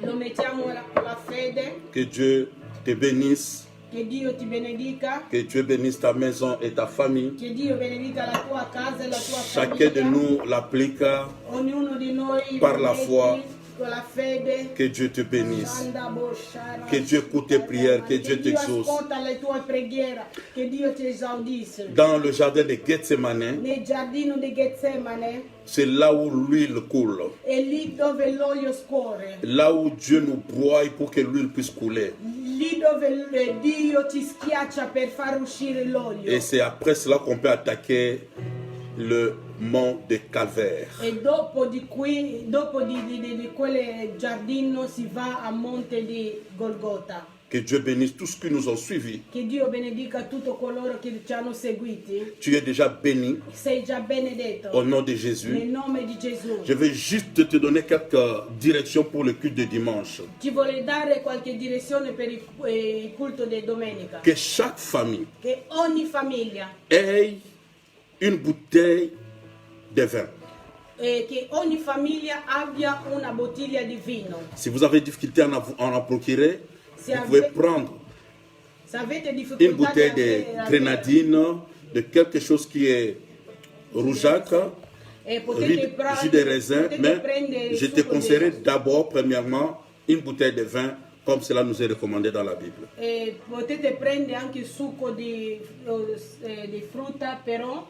[SPEAKER 2] Lo mettiamo con la fede.
[SPEAKER 1] Que Dieu te bénisse.
[SPEAKER 2] Che Dio ti benedica.
[SPEAKER 1] Que Dieu bénisse ta maison et ta famille.
[SPEAKER 2] Che Dio benedica la tua casa e la tua
[SPEAKER 1] Chacun de
[SPEAKER 2] famiglia.
[SPEAKER 1] nous l'applique.
[SPEAKER 2] Ognuno di noi
[SPEAKER 1] par la
[SPEAKER 2] metti
[SPEAKER 1] foi.
[SPEAKER 2] con la fede.
[SPEAKER 1] Que Dieu te bénisse.
[SPEAKER 2] Anda boshara.
[SPEAKER 1] Que Dieu écoute tes prières, que Dieu
[SPEAKER 2] Dio
[SPEAKER 1] t'exauce.
[SPEAKER 2] ascolta le tue preghiere, che Dio ti esaudisce.
[SPEAKER 1] Dans le jardin de Gethsemane,
[SPEAKER 2] Nel giardino di Getsemane
[SPEAKER 1] c'est là où l'huile coule.
[SPEAKER 2] è lì dove l'olio scorre,
[SPEAKER 1] Là où Dieu nous broie pour que l'huile puisse couler.
[SPEAKER 2] lì dove Dio ti schiaccia per far uscire l'olio.
[SPEAKER 1] Et c'est après cela qu'on peut attaquer le mont de Calvaire.
[SPEAKER 2] E dopo di quel giardino si va a monte di Golgota.
[SPEAKER 1] Que Dieu bénisse tous ceux qui nous ont suivis.
[SPEAKER 2] Che Dio benedica tutti coloro che ci hanno seguiti.
[SPEAKER 1] Tu es déjà béni
[SPEAKER 2] Sei già benedetto.
[SPEAKER 1] au nom de
[SPEAKER 2] Nel
[SPEAKER 1] Jésus.
[SPEAKER 2] nome di Gesù.
[SPEAKER 1] Je vais juste te donner quelques directions pour le culte de dimanche.
[SPEAKER 2] Ci vuole dare qualche direzione per il culto di domenica.
[SPEAKER 1] Que chaque famille
[SPEAKER 2] Che ogni famiglia,
[SPEAKER 1] ait une bouteille de vin.
[SPEAKER 2] che ogni famiglia abbia una bottiglia di vino.
[SPEAKER 1] Si vous avez difficulté à en procurer,
[SPEAKER 2] Si
[SPEAKER 1] vous pouvez
[SPEAKER 2] avete-
[SPEAKER 1] prendre
[SPEAKER 2] Se avete
[SPEAKER 1] une
[SPEAKER 2] difficoltà
[SPEAKER 1] bouteille
[SPEAKER 2] di
[SPEAKER 1] de
[SPEAKER 2] avere-
[SPEAKER 1] grenadine, de quelque chose qui est rougeâtre,
[SPEAKER 2] potete
[SPEAKER 1] jus de raisin, mais
[SPEAKER 2] prendere il
[SPEAKER 1] je te
[SPEAKER 2] succo
[SPEAKER 1] conseillerais d'abord, premièrement, une bouteille de vin, comme cela nous est recommandé dans la Bible.
[SPEAKER 2] potete prendere anche il succo di frutta, però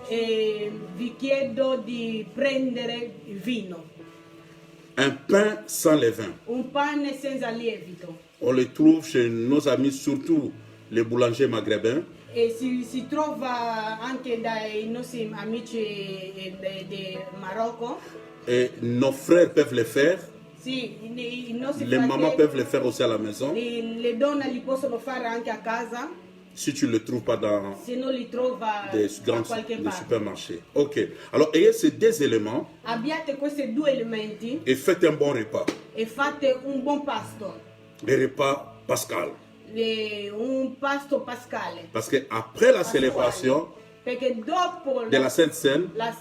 [SPEAKER 2] vi chiedo di prendere il vino,
[SPEAKER 1] Un pain sans levain.
[SPEAKER 2] un pane senza lievito.
[SPEAKER 1] On le trouve chez nos amis, surtout les boulangers maghrébins.
[SPEAKER 2] E si trova anche dai nostri amici del Marocco.
[SPEAKER 1] Et nos frères peuvent le faire.
[SPEAKER 2] Sì, i nostri
[SPEAKER 1] Les mamans
[SPEAKER 2] fratelli,
[SPEAKER 1] peuvent le faire aussi à la maison.
[SPEAKER 2] le donne li possono fare anche a casa,
[SPEAKER 1] Si tu ne le trouves pas dans
[SPEAKER 2] se non li trova
[SPEAKER 1] des
[SPEAKER 2] da
[SPEAKER 1] grands
[SPEAKER 2] qualche
[SPEAKER 1] des
[SPEAKER 2] parte.
[SPEAKER 1] supermarchés. Ok. Alors, ayez ces deux éléments
[SPEAKER 2] Abbiate questi due elementi
[SPEAKER 1] et faites un bon repas.
[SPEAKER 2] e fate un buon pasto,
[SPEAKER 1] Le repas pascal.
[SPEAKER 2] un pasto pascale.
[SPEAKER 1] Parce qu'après la célébration
[SPEAKER 2] Perché dopo
[SPEAKER 1] de la Sainte Seine,
[SPEAKER 2] la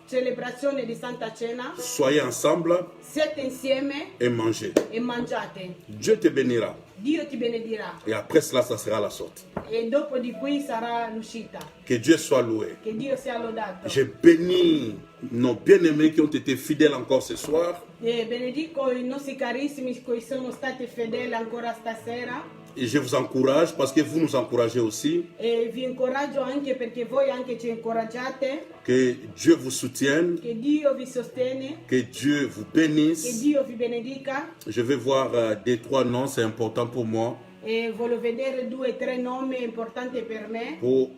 [SPEAKER 2] celebrazione di Santa Cena
[SPEAKER 1] soyez ensemble
[SPEAKER 2] siete insieme
[SPEAKER 1] et mangez.
[SPEAKER 2] e mangiate.
[SPEAKER 1] Dieu te bénira.
[SPEAKER 2] Dio ti benedirà
[SPEAKER 1] Et après cela, ça sera la sorte.
[SPEAKER 2] e dopo di qui sarà l'uscita.
[SPEAKER 1] Que Dieu soit loué.
[SPEAKER 2] Che Dio sia lodato.
[SPEAKER 1] Je bénis nos bien-aimés qui ont été fidèles encore ce soir.
[SPEAKER 2] E benedico i nostri carissimi che sono stati fedeli ancora stasera.
[SPEAKER 1] Et je vous encourage parce que vous nous encouragez aussi.
[SPEAKER 2] E vi incoraggio anche perché voi anche ci incoraggiate.
[SPEAKER 1] Que Dieu vous soutienne.
[SPEAKER 2] Che Dio vi sostiene.
[SPEAKER 1] Que Dieu vous
[SPEAKER 2] Che
[SPEAKER 1] bénisse.
[SPEAKER 2] Dio vi benedica.
[SPEAKER 1] Je vais voir deux, trois noms, c'est important pour moi.
[SPEAKER 2] E voglio vedere 2 o 3 nomi importanti per me.
[SPEAKER 1] Pour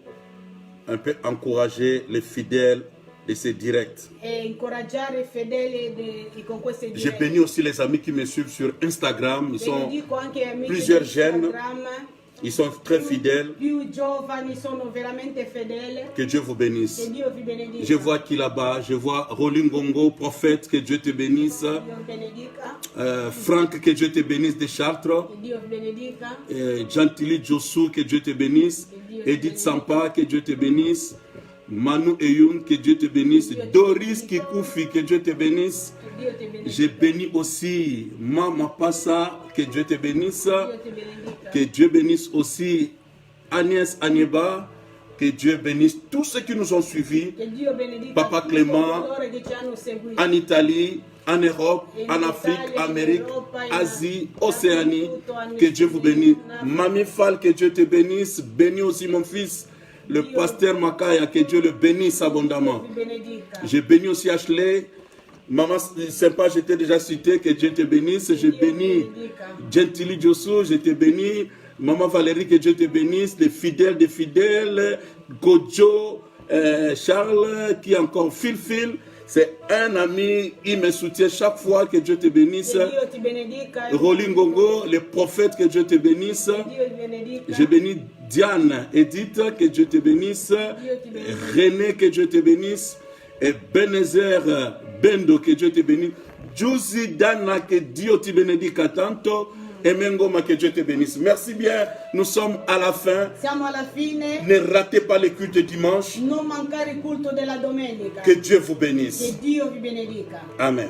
[SPEAKER 1] un peu encourager les fidèles de ces directs.
[SPEAKER 2] E incoraggiare i fedeli con queste
[SPEAKER 1] J'ai
[SPEAKER 2] dirette.
[SPEAKER 1] béni aussi les amis qui me suivent sur Instagram. Ils sont
[SPEAKER 2] Benedico anche amici
[SPEAKER 1] plusieurs
[SPEAKER 2] di
[SPEAKER 1] jeunes.
[SPEAKER 2] Instagram.
[SPEAKER 1] Ils sont très fidèles.
[SPEAKER 2] Più giovani sono veramente fedeli.
[SPEAKER 1] Que Dieu vous bénisse.
[SPEAKER 2] Che Dio vi benedica.
[SPEAKER 1] Je vois qui là-bas. Je vois Rolling Gongo, prophète. Que Dieu te bénisse.
[SPEAKER 2] Dio vi benedica.
[SPEAKER 1] Franck, que Dieu te bénisse de Chartres.
[SPEAKER 2] Che Dio vi benedica.
[SPEAKER 1] Gentili Jossou, que Dieu te bénisse. Edith Sampa, que Dieu te bénisse. Manu Eyoun, que Dieu te bénisse. Doris Kikoufi, que Dieu te bénisse.
[SPEAKER 2] Que Dieu te bénisse.
[SPEAKER 1] Je bénis aussi Mama Passa, que Dieu te bénisse.
[SPEAKER 2] Dieu te bénisse.
[SPEAKER 1] Que Dieu bénisse aussi Agnès Agneba. Que Dieu bénisse tous ceux qui nous ont suivis.
[SPEAKER 2] Que Dieu bénisse.
[SPEAKER 1] Papa Clément, en Italie, en Europe, en Afrique, Amérique, Asie, Océanie. Que Dieu vous bénisse. Mamie Fall, que Dieu te bénisse. Bénis aussi mon fils, le pasteur Makaya, que Dieu le bénisse abondamment. Je bénis aussi Ashley. Maman sympa, je t'ai déjà cité, que Dieu te bénisse. Je bénis Gentili Josso, je te bénis. Maman Valérie, que Dieu te bénisse. Les fidèles des fidèles. Gojo, Charles, qui est encore Phil. C'est un ami, il me soutient chaque fois, que Dieu te bénisse. Rolling Gongo, les prophètes, que Dieu te bénisse. Je bénis Diane, Edith, que Dieu te bénisse. René, que Dieu te bénisse. Et Benezer Bendo, que Dieu te bénisse. Juicy Dana, que Dieu te bénédique tanto. Et Mengoma, que Dieu te bénisse. Merci bien, nous sommes à la fin.
[SPEAKER 2] Siamo alla fine.
[SPEAKER 1] Ne ratez pas les cultes dimanche.
[SPEAKER 2] Non mancare il culto della domenica.
[SPEAKER 1] Que Dieu vous bénisse.
[SPEAKER 2] Che Dio vi benedica.
[SPEAKER 1] Amen.